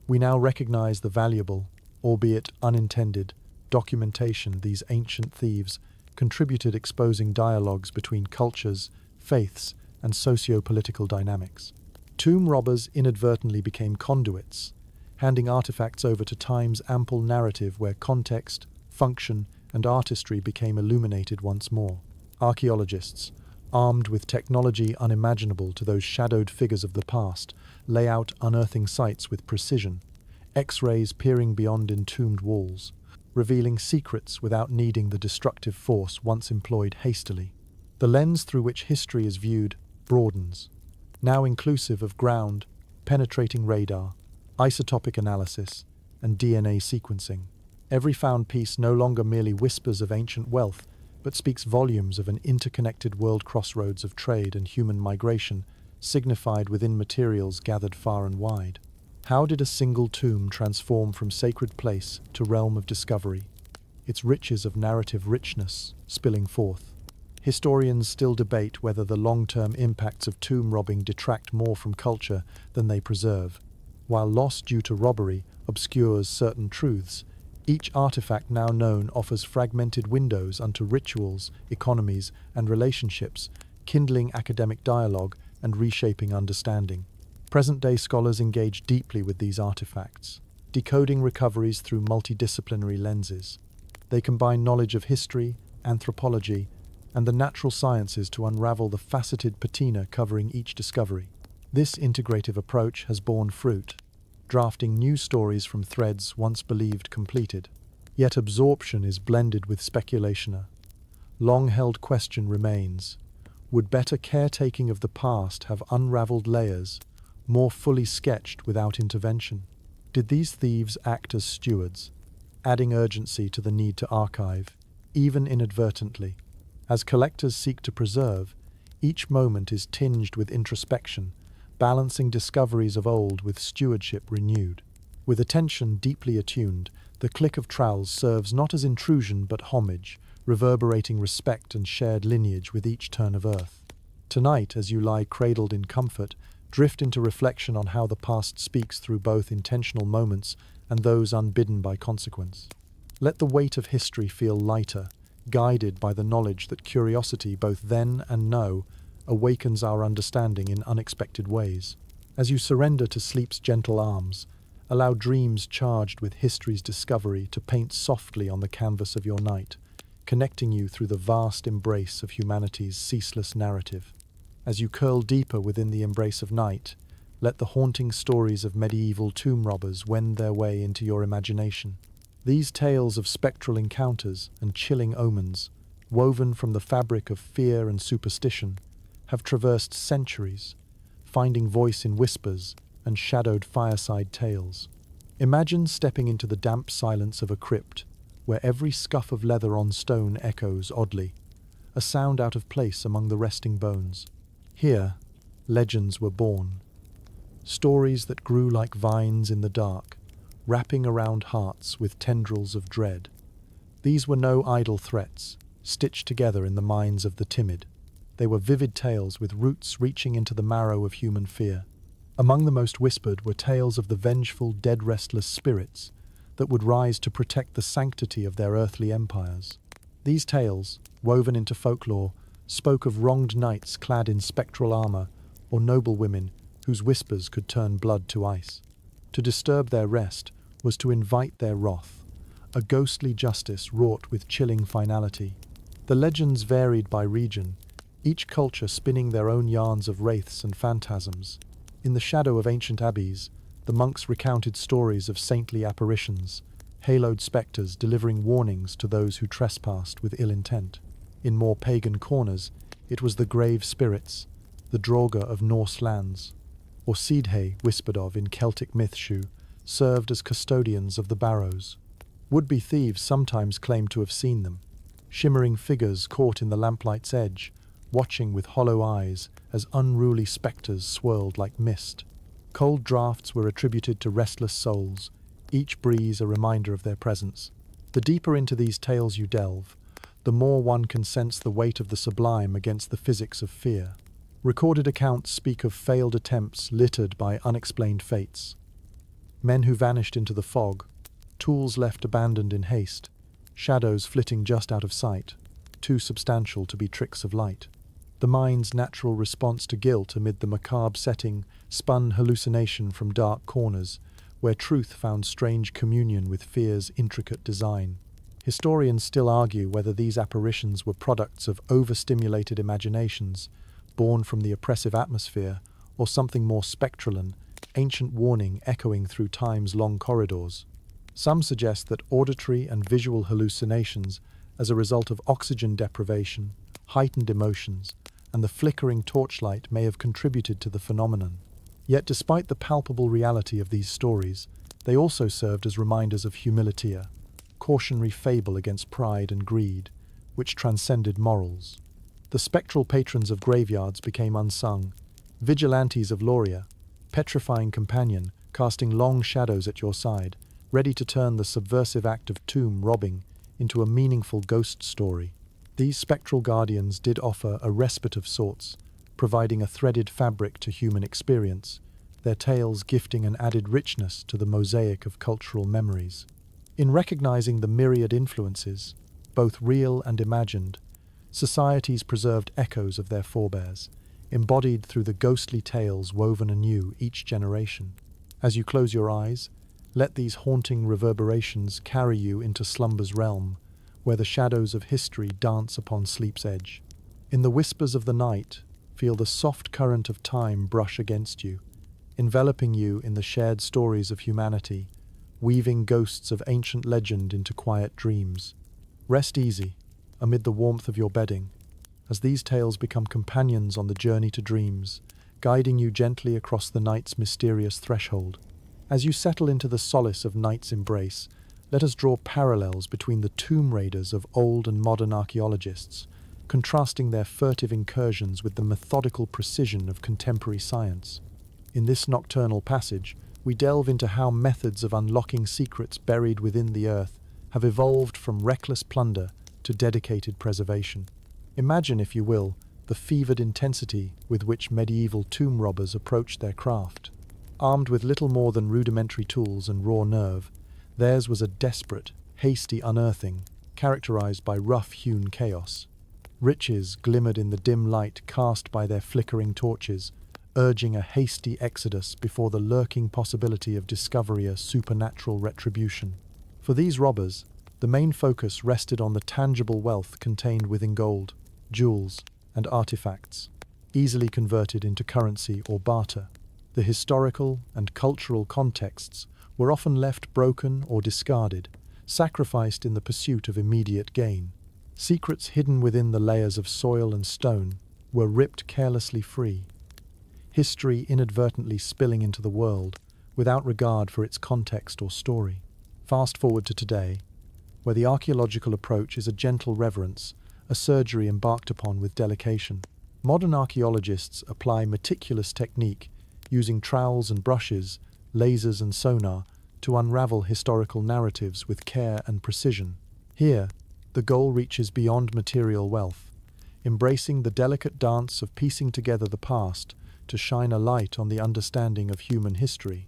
We now recognize the valuable, albeit unintended, documentation these ancient thieves contributed, exposing dialogues between cultures, faiths, and socio-political dynamics. Tomb robbers inadvertently became conduits, handing artifacts over to time's ample narrative where context, function, and artistry became illuminated once more. Archaeologists, armed with technology unimaginable to those shadowed figures of the past, lay out unearthing sites with precision, X-rays peering beyond entombed walls, revealing secrets without needing the destructive force once employed hastily. The lens through which history is viewed broadens, now inclusive of ground, penetrating radar, isotopic analysis, and DNA sequencing. Every found piece no longer merely whispers of ancient wealth, but speaks volumes of an interconnected world crossroads of trade and human migration, signified within materials gathered far and wide. How did a single tomb transform from sacred place to realm of discovery, its riches of narrative richness spilling forth? Historians still debate whether the long-term impacts of tomb robbing detract more from culture than they preserve. While loss due to robbery obscures certain truths, each artifact now known offers fragmented windows onto rituals, economies, and relationships, kindling academic dialogue and reshaping understanding. Present-day scholars engage deeply with these artifacts, decoding recoveries through multidisciplinary lenses. They combine knowledge of history, anthropology, and the natural sciences to unravel the faceted patina covering each discovery. This integrative approach has borne fruit, drafting new stories from threads once believed completed. Yet absorption is blended with speculation. A long-held question remains: would better caretaking of the past have unraveled layers, more fully sketched without intervention? Did these thieves act as stewards, adding urgency to the need to archive, even inadvertently? As collectors seek to preserve, each moment is tinged with introspection, balancing discoveries of old with stewardship renewed. With attention deeply attuned, the click of trowels serves not as intrusion but homage, reverberating respect and shared lineage with each turn of earth. Tonight, as you lie cradled in comfort, drift into reflection on how the past speaks through both intentional moments and those unbidden by consequence. Let the weight of history feel lighter, guided by the knowledge that curiosity, both then and now, awakens our understanding in unexpected ways. As you surrender to sleep's gentle arms, allow dreams charged with history's discovery to paint softly on the canvas of your night, connecting you through the vast embrace of humanity's ceaseless narrative. As you curl deeper within the embrace of night, let the haunting stories of medieval tomb robbers wend their way into your imagination. These tales of spectral encounters and chilling omens, woven from the fabric of fear and superstition, have traversed centuries, finding voice in whispers and shadowed fireside tales. Imagine stepping into the damp silence of a crypt, where every scuff of leather on stone echoes oddly, a sound out of place among the resting bones. Here, legends were born, stories that grew like vines in the dark, wrapping around hearts with tendrils of dread. These were no idle threats, stitched together in the minds of the timid. They were vivid tales with roots reaching into the marrow of human fear. Among the most whispered were tales of the vengeful, dead restless spirits that would rise to protect the sanctity of their earthly empires. These tales, woven into folklore, spoke of wronged knights clad in spectral armor, or noble women whose whispers could turn blood to ice. To disturb their rest was to invite their wrath, a ghostly justice wrought with chilling finality. The legends varied by region, each culture spinning their own yarns of wraiths and phantasms. In the shadow of ancient abbeys, the monks recounted stories of saintly apparitions, haloed spectres delivering warnings to those who trespassed with ill intent. In more pagan corners, it was the grave spirits, the Draugr of Norse lands, or Sidhe, whispered of in Celtic myth, served as custodians of the barrows. Would-be thieves sometimes claimed to have seen them, shimmering figures caught in the lamplight's edge, watching with hollow eyes as unruly spectres swirled like mist. Cold draughts were attributed to restless souls, each breeze a reminder of their presence. The deeper into these tales you delve, the more one can sense the weight of the sublime against the physics of fear. Recorded accounts speak of failed attempts littered by unexplained fates. Men who vanished into the fog, tools left abandoned in haste, shadows flitting just out of sight, too substantial to be tricks of light. The mind's natural response to guilt amid the macabre setting spun hallucination from dark corners, where truth found strange communion with fear's intricate design. Historians still argue whether these apparitions were products of overstimulated imaginations, born from the oppressive atmosphere, or something more spectral, an ancient warning echoing through time's long corridors. Some suggest that auditory and visual hallucinations, as a result of oxygen deprivation, heightened emotions, and the flickering torchlight may have contributed to the phenomenon. Yet despite the palpable reality of these stories, they also served as reminders of humility, a cautionary fable against pride and greed, which transcended morals. The spectral patrons of graveyards became unsung, vigilantes of Loria, petrifying companion, casting long shadows at your side, ready to turn the subversive act of tomb robbing into a meaningful ghost story. These spectral guardians did offer a respite of sorts, providing a threaded fabric to human experience, their tales gifting an added richness to the mosaic of cultural memories. In recognizing the myriad influences, both real and imagined, societies preserved echoes of their forebears, embodied through the ghostly tales woven anew each generation. As you close your eyes, let these haunting reverberations carry you into slumber's realm, where the shadows of history dance upon sleep's edge. In the whispers of the night, feel the soft current of time brush against you, enveloping you in the shared stories of humanity, weaving ghosts of ancient legend into quiet dreams. Rest easy, amid the warmth of your bedding, as these tales become companions on the journey to dreams, guiding you gently across the night's mysterious threshold. As you settle into the solace of night's embrace, let us draw parallels between the tomb raiders of old and modern archaeologists, contrasting their furtive incursions with the methodical precision of contemporary science. In this nocturnal passage, we delve into how methods of unlocking secrets buried within the earth have evolved from reckless plunder to dedicated preservation. Imagine, if you will, the fevered intensity with which medieval tomb robbers approached their craft. Armed with little more than rudimentary tools and raw nerve, theirs was a desperate, hasty unearthing, characterized by rough-hewn chaos. Riches glimmered in the dim light cast by their flickering torches, urging a hasty exodus before the lurking possibility of discovery a supernatural retribution. For these robbers, the main focus rested on the tangible wealth contained within gold, jewels, and artifacts, easily converted into currency or barter. The historical and cultural contexts were often left broken or discarded, sacrificed in the pursuit of immediate gain. Secrets hidden within the layers of soil and stone were ripped carelessly free, history inadvertently spilling into the world without regard for its context or story. Fast forward to today, where the archaeological approach is a gentle reverence, a surgery embarked upon with delication. Modern archaeologists apply meticulous technique, using trowels and brushes, lasers and sonar, to unravel historical narratives with care and precision. Here, the goal reaches beyond material wealth, embracing the delicate dance of piecing together the past to shine a light on the understanding of human history.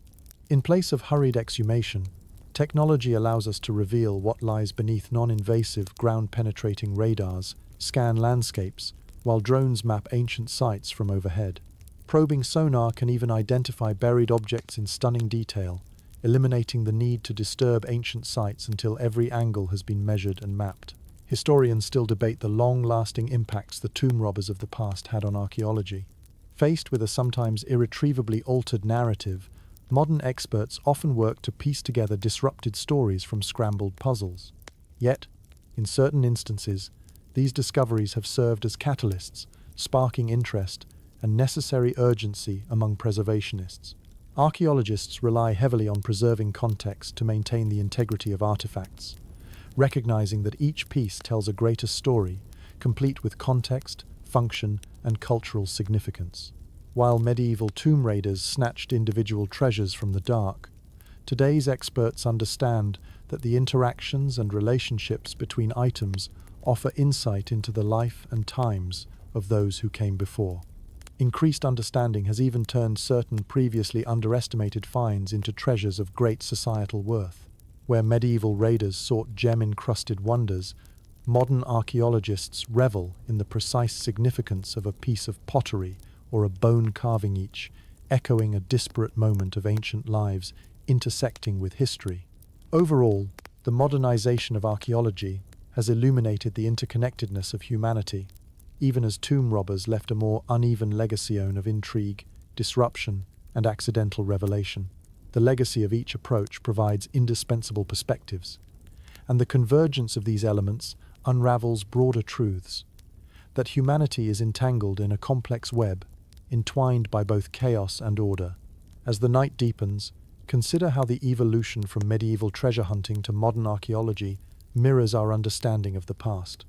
In place of hurried exhumation, technology allows us to reveal what lies beneath non-invasive, ground-penetrating radars, scan landscapes, while drones map ancient sites from overhead. Probing sonar can even identify buried objects in stunning detail, eliminating the need to disturb ancient sites until every angle has been measured and mapped. Historians still debate the long-lasting impacts the tomb robbers of the past had on archaeology. Faced with a sometimes irretrievably altered narrative, modern experts often work to piece together disrupted stories from scrambled puzzles. Yet, in certain instances, these discoveries have served as catalysts, sparking interest and necessary urgency among preservationists. Archaeologists rely heavily on preserving context to maintain the integrity of artifacts, recognizing that each piece tells a greater story, complete with context, function, and cultural significance. While medieval tomb raiders snatched individual treasures from the dark, today's experts understand that the interactions and relationships between items offer insight into the life and times of those who came before. Increased understanding has even turned certain previously underestimated finds into treasures of great societal worth. Where medieval raiders sought gem-encrusted wonders, modern archaeologists revel in the precise significance of a piece of pottery or a bone carving, each echoing a disparate moment of ancient lives intersecting with history. Overall, the modernization of archaeology has illuminated the interconnectedness of humanity, even as tomb robbers left a more uneven legacy of intrigue, disruption, and accidental revelation. The legacy of each approach provides indispensable perspectives, and the convergence of these elements unravels broader truths: that humanity is entangled in a complex web, entwined by both chaos and order. As the night deepens, consider how the evolution from medieval treasure hunting to modern archaeology mirrors our understanding of the past.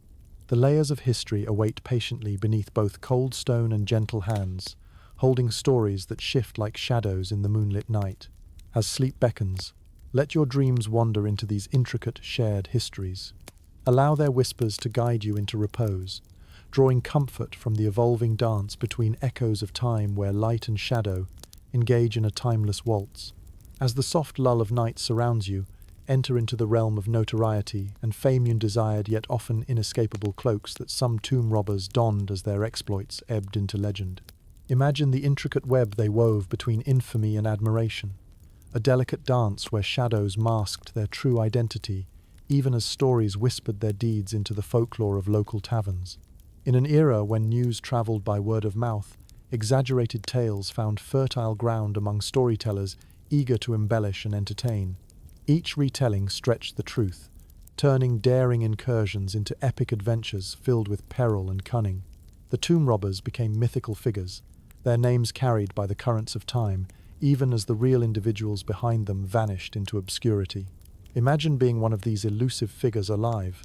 The layers of history await patiently beneath both cold stone and gentle hands, holding stories that shift like shadows in the moonlit night. As sleep beckons, let your dreams wander into these intricate, shared histories. Allow their whispers to guide you into repose, drawing comfort from the evolving dance between echoes of time where light and shadow engage in a timeless waltz. As the soft lull of night surrounds you, enter into the realm of notoriety and fame, you desired yet often inescapable cloaks that some tomb robbers donned as their exploits ebbed into legend. Imagine the intricate web they wove between infamy and admiration, a delicate dance where shadows masked their true identity, even as stories whispered their deeds into the folklore of local taverns. In an era when news traveled by word of mouth, exaggerated tales found fertile ground among storytellers eager to embellish and entertain. Each retelling stretched the truth, turning daring incursions into epic adventures filled with peril and cunning. The tomb robbers became mythical figures, their names carried by the currents of time, even as the real individuals behind them vanished into obscurity. Imagine being one of these elusive figures alive,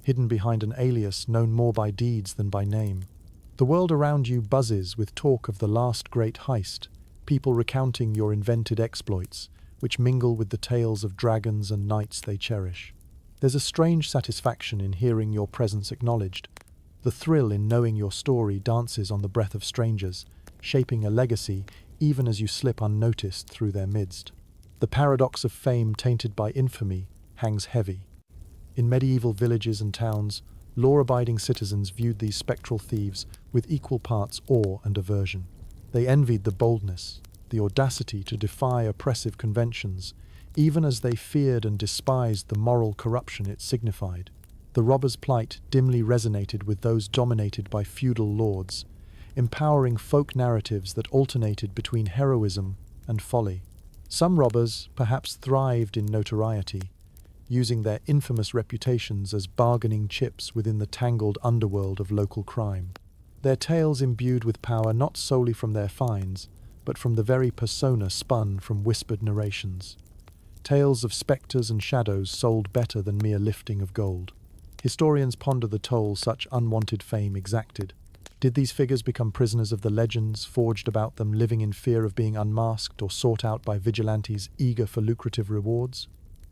hidden behind an alias known more by deeds than by name. The world around you buzzes with talk of the last great heist, people recounting your invented exploits, which mingle with the tales of dragons and knights they cherish. There's a strange satisfaction in hearing your presence acknowledged. The thrill in knowing your story dances on the breath of strangers, shaping a legacy even as you slip unnoticed through their midst. The paradox of fame tainted by infamy hangs heavy. In medieval villages and towns, law-abiding citizens viewed these spectral thieves with equal parts awe and aversion. They envied the boldness, the audacity to defy oppressive conventions, even as they feared and despised the moral corruption it signified. The robber's plight dimly resonated with those dominated by feudal lords, empowering folk narratives that alternated between heroism and folly. Some robbers perhaps thrived in notoriety, using their infamous reputations as bargaining chips within the tangled underworld of local crime. Their tales imbued with power not solely from their finds, but from the very persona spun from whispered narrations. Tales of spectres and shadows sold better than mere lifting of gold. Historians ponder the toll such unwanted fame exacted. Did these figures become prisoners of the legends forged about them, living in fear of being unmasked or sought out by vigilantes eager for lucrative rewards?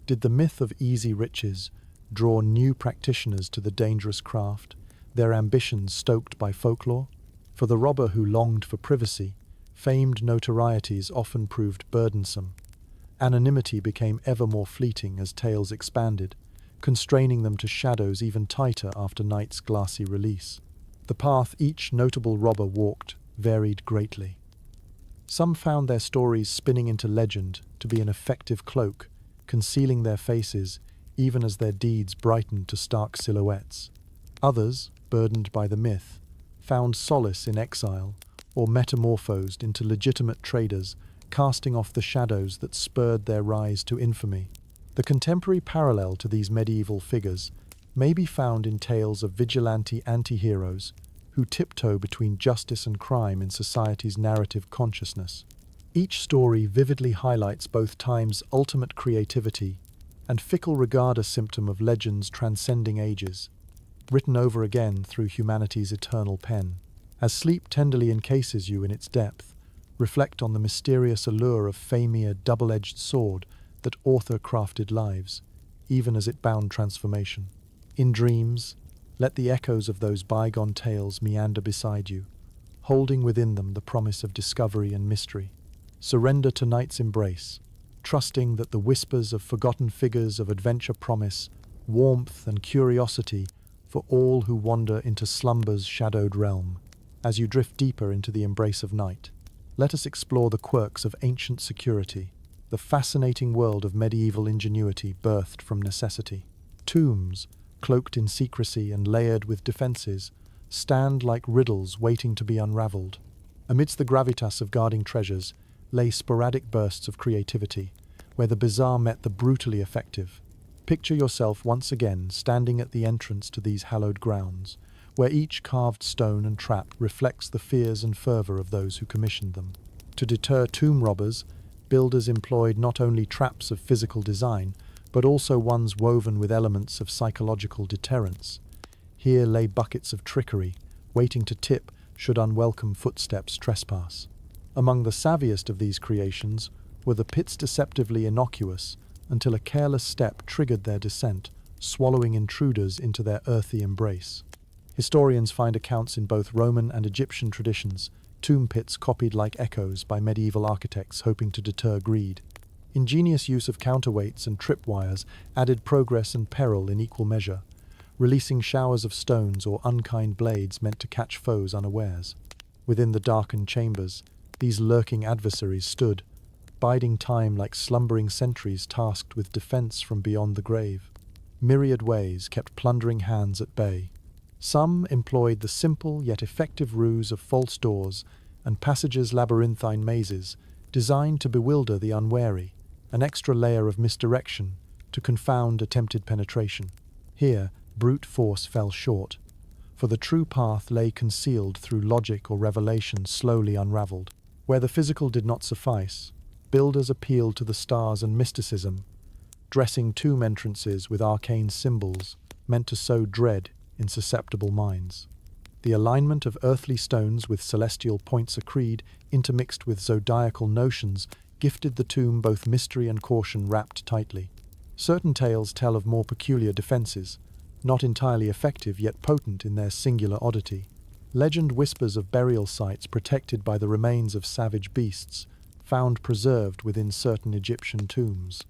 Did the myth of easy riches draw new practitioners to the dangerous craft, their ambitions stoked by folklore? For the robber who longed for privacy, famed notorieties often proved burdensome. Anonymity became ever more fleeting as tales expanded, constraining them to shadows even tighter after night's glassy release. The path each notable robber walked varied greatly. Some found their stories spinning into legend to be an effective cloak, concealing their faces even as their deeds brightened to stark silhouettes. Others, burdened by the myth, found solace in exile or metamorphosed into legitimate traders, casting off the shadows that spurred their rise to infamy. The contemporary parallel to these medieval figures may be found in tales of vigilante anti-heroes who tiptoe between justice and crime in society's narrative consciousness. Each story vividly highlights both time's ultimate creativity and fickle regard, a symptom of legends transcending ages, written over again through humanity's eternal pen. As sleep tenderly encases you in its depth, reflect on the mysterious allure of fame, a double-edged sword that author crafted lives, even as it bound transformation. In dreams, let the echoes of those bygone tales meander beside you, holding within them the promise of discovery and mystery. Surrender to night's embrace, trusting that the whispers of forgotten figures of adventure promise warmth and curiosity for all who wander into slumber's shadowed realm. As you drift deeper into the embrace of night, let us explore the quirks of ancient security, the fascinating world of medieval ingenuity birthed from necessity. Tombs, cloaked in secrecy and layered with defenses, stand like riddles waiting to be unraveled. Amidst the gravitas of guarding treasures lay sporadic bursts of creativity, where the bizarre met the brutally effective. Picture yourself once again standing at the entrance to these hallowed grounds, where each carved stone and trap reflects the fears and fervor of those who commissioned them. To deter tomb robbers, builders employed not only traps of physical design, but also ones woven with elements of psychological deterrence. Here lay buckets of trickery, waiting to tip should unwelcome footsteps trespass. Among the savviest of these creations were the pits, deceptively innocuous until a careless step triggered their descent, swallowing intruders into their earthy embrace. Historians find accounts in both Roman and Egyptian traditions, tomb pits copied like echoes by medieval architects hoping to deter greed. Ingenious use of counterweights and tripwires added progress and peril in equal measure, releasing showers of stones or unkind blades meant to catch foes unawares. Within the darkened chambers, these lurking adversaries stood, biding time like slumbering sentries tasked with defense from beyond the grave. Myriad ways kept plundering hands at bay. Some employed the simple yet effective ruse of false doors and passages, labyrinthine mazes, designed to bewilder the unwary, an extra layer of misdirection to confound attempted penetration. Here, brute force fell short, for the true path lay concealed through logic or revelation slowly unraveled. Where the physical did not suffice, builders appealed to the stars and mysticism, dressing tomb entrances with arcane symbols meant to sow dread in susceptible minds. The alignment of earthly stones with celestial points accreed, intermixed with zodiacal notions, gifted the tomb both mystery and caution wrapped tightly. Certain tales tell of more peculiar defenses, not entirely effective yet potent in their singular oddity. Legend whispers of burial sites protected by the remains of savage beasts, found preserved within certain Egyptian tombs.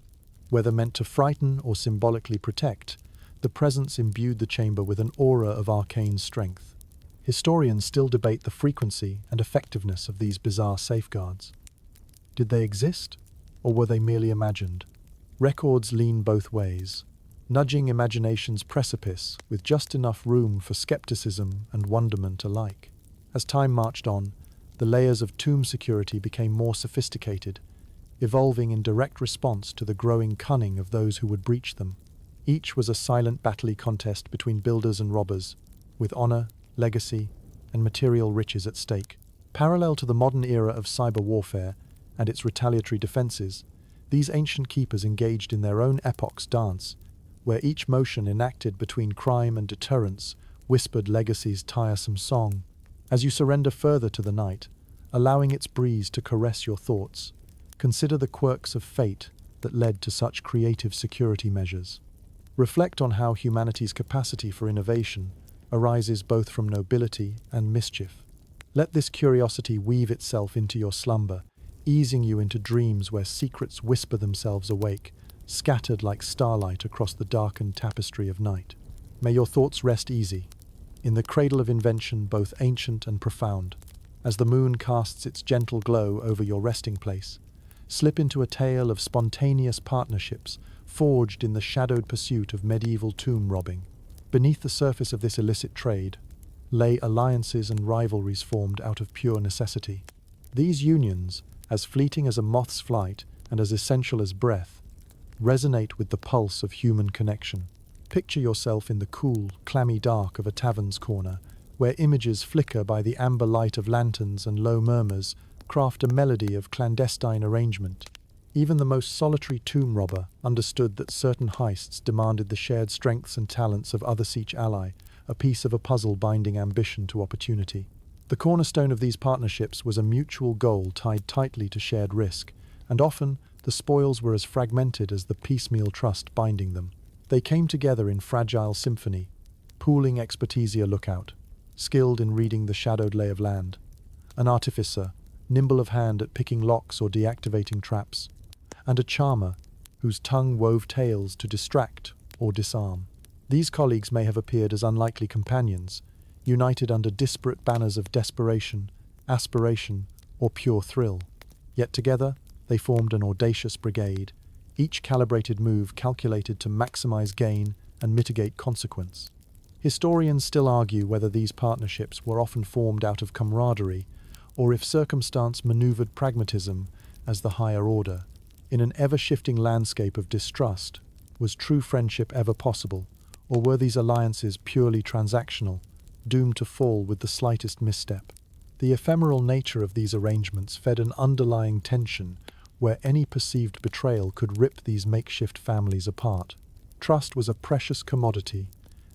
Whether meant to frighten or symbolically protect, the presence imbued the chamber with an aura of arcane strength. Historians still debate the frequency and effectiveness of these bizarre safeguards. Did they exist, or were they merely imagined? Records lean both ways, nudging imagination's precipice with just enough room for skepticism and wonderment alike. As time marched on, the layers of tomb security became more sophisticated, evolving in direct response to the growing cunning of those who would breach them. Each was a silent battle contest between builders and robbers, with honor, legacy, and material riches at stake. Parallel to the modern era of cyber warfare and its retaliatory defenses, these ancient keepers engaged in their own epoch's dance, where each motion enacted between crime and deterrence whispered legacy's tiresome song. As you surrender further to the night, allowing its breeze to caress your thoughts, consider the quirks of fate that led to such creative security measures. Reflect on how humanity's capacity for innovation arises both from nobility and mischief. Let this curiosity weave itself into your slumber, easing you into dreams where secrets whisper themselves awake, scattered like starlight across the darkened tapestry of night. May your thoughts rest easy, in the cradle of invention both ancient and profound. as the moon casts its gentle glow over your resting place. Slip into a tale of spontaneous partnerships forged in the shadowed pursuit of medieval tomb robbing. Beneath the surface of this illicit trade lay alliances and rivalries formed out of pure necessity. These unions, as fleeting as a moth's flight and as essential as breath, resonate with the pulse of human connection. Picture yourself in the cool, clammy dark of a tavern's corner, where images flicker by the amber light of lanterns and low murmurs craft a melody of clandestine arrangement. Even the most solitary tomb robber understood that certain heists demanded the shared strengths and talents of each ally, a piece of a puzzle binding ambition to opportunity. The cornerstone of these partnerships was a mutual goal tied tightly to shared risk, and often the spoils were as fragmented as the piecemeal trust binding them. They came together in fragile symphony, pooling expertise: a lookout, skilled in reading the shadowed lay of land; an artificer, nimble of hand at picking locks or deactivating traps; and a charmer, whose tongue wove tales to distract or disarm. These colleagues may have appeared as unlikely companions, united under disparate banners of desperation, aspiration, or pure thrill. Yet together, they formed an audacious brigade, each calibrated move calculated to maximize gain and mitigate consequence. Historians still argue whether these partnerships were often formed out of camaraderie, or if circumstance maneuvered pragmatism as the higher order. In an ever-shifting landscape of distrust, was true friendship ever possible, or were these alliances purely transactional, doomed to fall with the slightest misstep? The ephemeral nature of these arrangements fed an underlying tension where any perceived betrayal could rip these makeshift families apart. Trust was a precious commodity,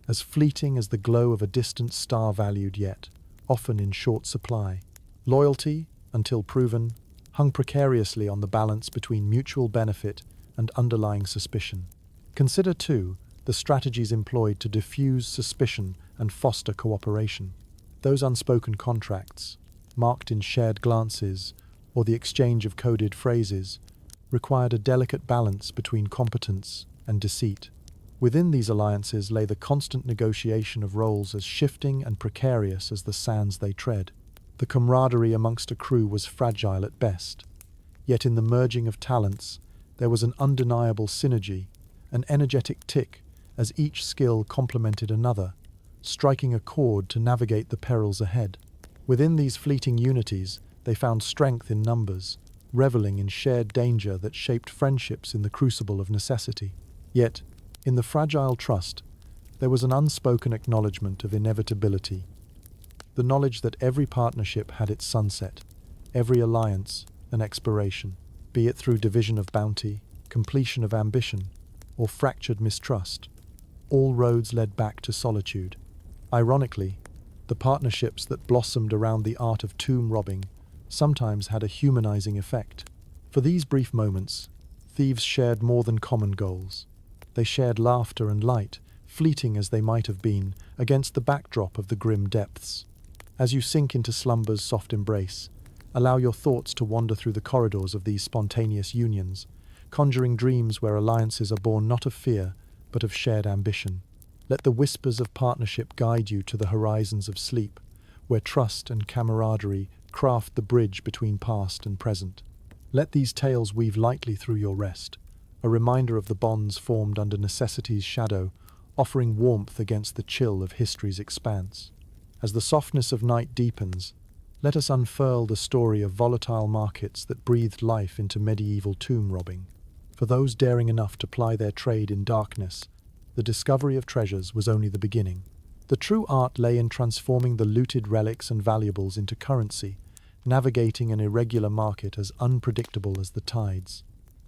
as fleeting as the glow of a distant star, valued yet often in short supply. Loyalty, until proven, hung precariously on the balance between mutual benefit and underlying suspicion. Consider, too, the strategies employed to diffuse suspicion and foster cooperation. Those unspoken contracts, marked in shared glances or the exchange of coded phrases, required a delicate balance between competence and deceit. Within these alliances lay the constant negotiation of roles as shifting and precarious as the sands they tread. The camaraderie amongst a crew was fragile at best, yet in the merging of talents there was an undeniable synergy, an energetic tick as each skill complemented another, striking a chord to navigate the perils ahead. Within these fleeting unities, they found strength in numbers, reveling in shared danger that shaped friendships in the crucible of necessity. Yet, in the fragile trust, there was an unspoken acknowledgement of inevitability, the knowledge that every partnership had its sunset, every alliance an expiration, be it through division of bounty, completion of ambition, or fractured mistrust. All roads led back to solitude. Ironically, the partnerships that blossomed around the art of tomb robbing sometimes had a humanizing effect. For these brief moments, thieves shared more than common goals. They shared laughter and light, fleeting as they might have been, against the backdrop of the grim depths. As you sink into slumber's soft embrace, allow your thoughts to wander through the corridors of these spontaneous unions, conjuring dreams where alliances are born not of fear, but of shared ambition. Let the whispers of partnership guide you to the horizons of sleep, where trust and camaraderie craft the bridge between past and present. Let these tales weave lightly through your rest, a reminder of the bonds formed under necessity's shadow, offering warmth against the chill of history's expanse. As the softness of night deepens, let us unfurl the story of volatile markets that breathed life into medieval tomb robbing. For those daring enough to ply their trade in darkness, the discovery of treasures was only the beginning. The true art lay in transforming the looted relics and valuables into currency, navigating an irregular market as unpredictable as the tides.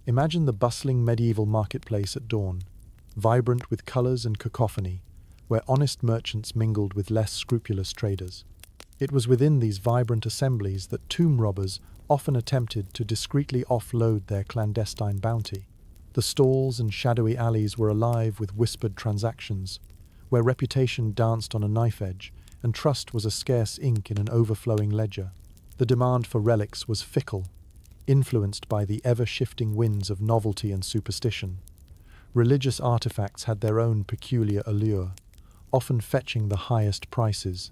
Imagine the bustling medieval marketplace at dawn, vibrant with colors and cacophony, where honest merchants mingled with less scrupulous traders. It was within these vibrant assemblies that tomb robbers often attempted to discreetly offload their clandestine bounty. The stalls and shadowy alleys were alive with whispered transactions, where reputation danced on a knife edge and trust was a scarce ink in an overflowing ledger. The demand for relics was fickle, influenced by the ever-shifting winds of novelty and superstition. Religious artifacts had their own peculiar allure, often fetching the highest prices.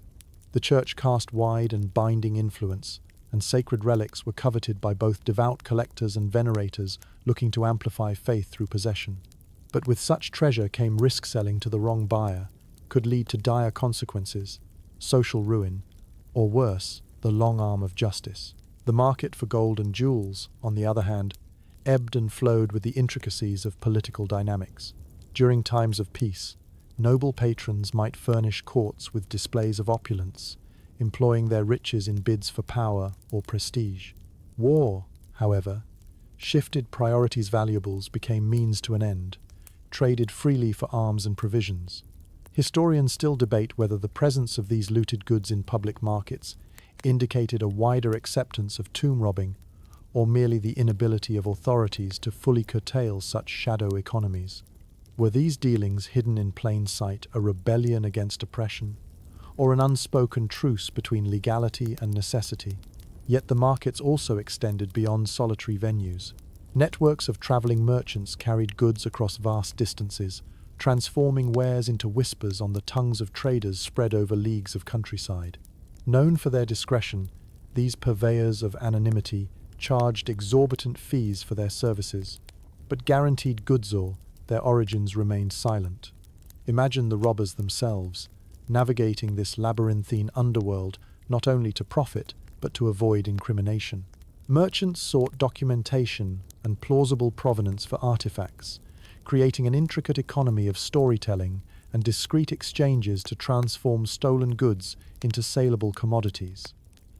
The church cast wide and binding influence, and sacred relics were coveted by both devout collectors and venerators looking to amplify faith through possession. But with such treasure came risk selling to the wrong buyer, could lead to dire consequences, social ruin, or worse, the long arm of justice. The market for gold and jewels, on the other hand, ebbed and flowed with the intricacies of political dynamics. During times of peace, noble patrons might furnish courts with displays of opulence, employing their riches in bids for power or prestige. War, however, shifted priorities. Valuables became means to an end, traded freely for arms and provisions. Historians still debate whether the presence of these looted goods in public markets indicated a wider acceptance of tomb robbing, or merely the inability of authorities to fully curtail such shadow economies. Were these dealings hidden in plain sight a rebellion against oppression, or an unspoken truce between legality and necessity? Yet the markets also extended beyond solitary venues. Networks of traveling merchants carried goods across vast distances, transforming wares into whispers on the tongues of traders spread over leagues of countryside. Known for their discretion, these purveyors of anonymity charged exorbitant fees for their services, but guaranteed goods or their origins remained silent. Imagine the robbers themselves, navigating this labyrinthine underworld not only to profit, but to avoid incrimination. Merchants sought documentation and plausible provenance for artifacts, creating an intricate economy of storytelling and discreet exchanges to transform stolen goods into saleable commodities.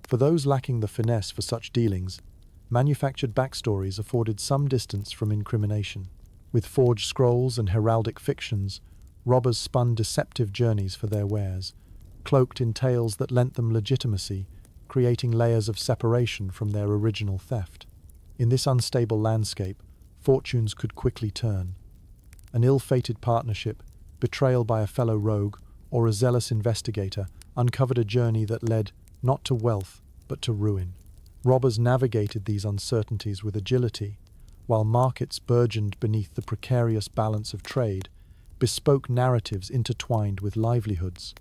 For those lacking the finesse for such dealings, manufactured backstories afforded some distance from incrimination. With forged scrolls and heraldic fictions, robbers spun deceptive journeys for their wares, cloaked in tales that lent them legitimacy, creating layers of separation from their original theft. In this unstable landscape, fortunes could quickly turn. An ill-fated partnership, betrayal by a fellow rogue, or a zealous investigator uncovered a journey that led not to wealth, but to ruin. Robbers navigated these uncertainties with agility, while markets burgeoned beneath the precarious balance of trade, bespoke narratives intertwined with livelihoods.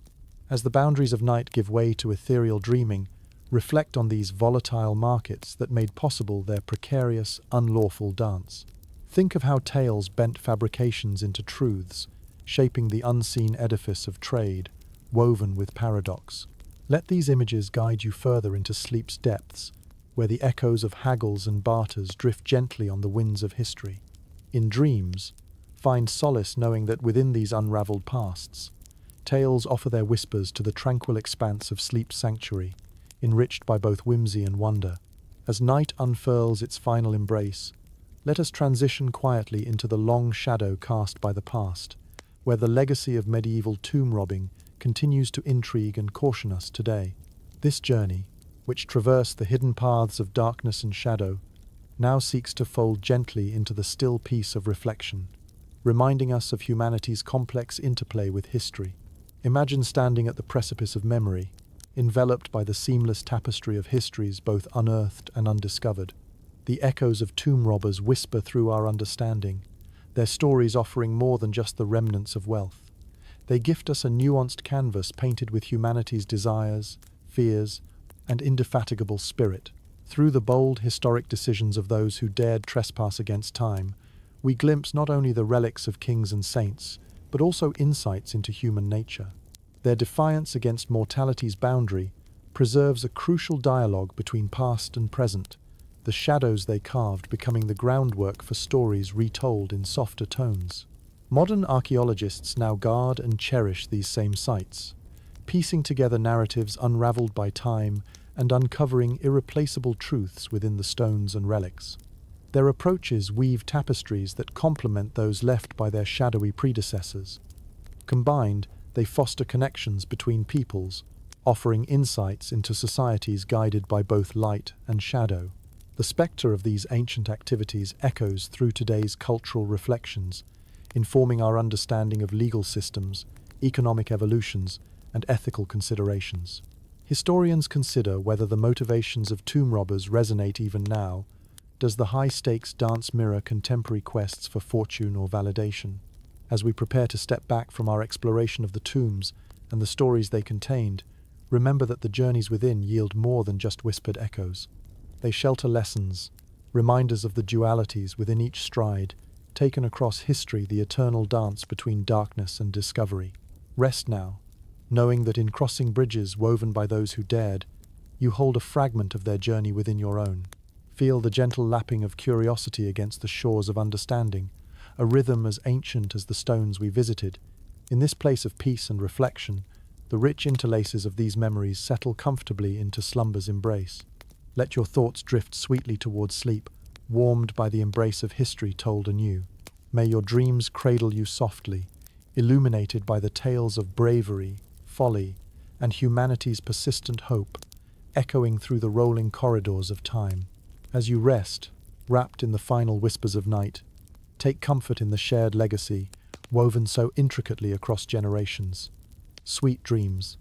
As the boundaries of night give way to ethereal dreaming, reflect on these volatile markets that made possible their precarious, unlawful dance. Think of how tales bent fabrications into truths, shaping the unseen edifice of trade, woven with paradox. Let these images guide you further into sleep's depths, where the echoes of haggles and barters drift gently on the winds of history. In dreams, find solace knowing that within these unraveled pasts, tales offer their whispers to the tranquil expanse of sleep's sanctuary, enriched by both whimsy and wonder. As night unfurls its final embrace, let us transition quietly into the long shadow cast by the past, where the legacy of medieval tomb robbing continues to intrigue and caution us today. This journey, which traversed the hidden paths of darkness and shadow, now seeks to fold gently into the still peace of reflection, reminding us of humanity's complex interplay with history. Imagine standing at the precipice of memory, enveloped by the seamless tapestry of histories both unearthed and undiscovered. The echoes of tomb robbers whisper through our understanding, their stories offering more than just the remnants of wealth. They gift us a nuanced canvas painted with humanity's desires, fears, and indefatigable spirit. Through the bold historic decisions of those who dared trespass against time, we glimpse not only the relics of kings and saints, but also insights into human nature. Their defiance against mortality's boundary preserves a crucial dialogue between past and present, the shadows they carved becoming the groundwork for stories retold in softer tones. Modern archaeologists now guard and cherish these same sites, piecing together narratives unraveled by time and uncovering irreplaceable truths within the stones and relics. Their approaches weave tapestries that complement those left by their shadowy predecessors. Combined, they foster connections between peoples, offering insights into societies guided by both light and shadow. The spectre of these ancient activities echoes through today's cultural reflections, informing our understanding of legal systems, economic evolutions, and ethical considerations. Historians consider whether the motivations of tomb robbers resonate even now. Does the high-stakes dance mirror contemporary quests for fortune or validation? As we prepare to step back from our exploration of the tombs and the stories they contained, remember that the journeys within yield more than just whispered echoes. They shelter lessons, reminders of the dualities within each stride, taken across history, the eternal dance between darkness and discovery. Rest now, knowing that in crossing bridges woven by those who dared, you hold a fragment of their journey within your own. Feel the gentle lapping of curiosity against the shores of understanding, a rhythm as ancient as the stones we visited. In this place of peace and reflection, the rich interlaces of these memories settle comfortably into slumber's embrace. Let your thoughts drift sweetly towards sleep, warmed by the embrace of history told anew. May your dreams cradle you softly, illuminated by the tales of bravery, folly, and humanity's persistent hope, echoing through the rolling corridors of time. As you rest, wrapped in the final whispers of night, take comfort in the shared legacy, woven so intricately across generations. Sweet dreams.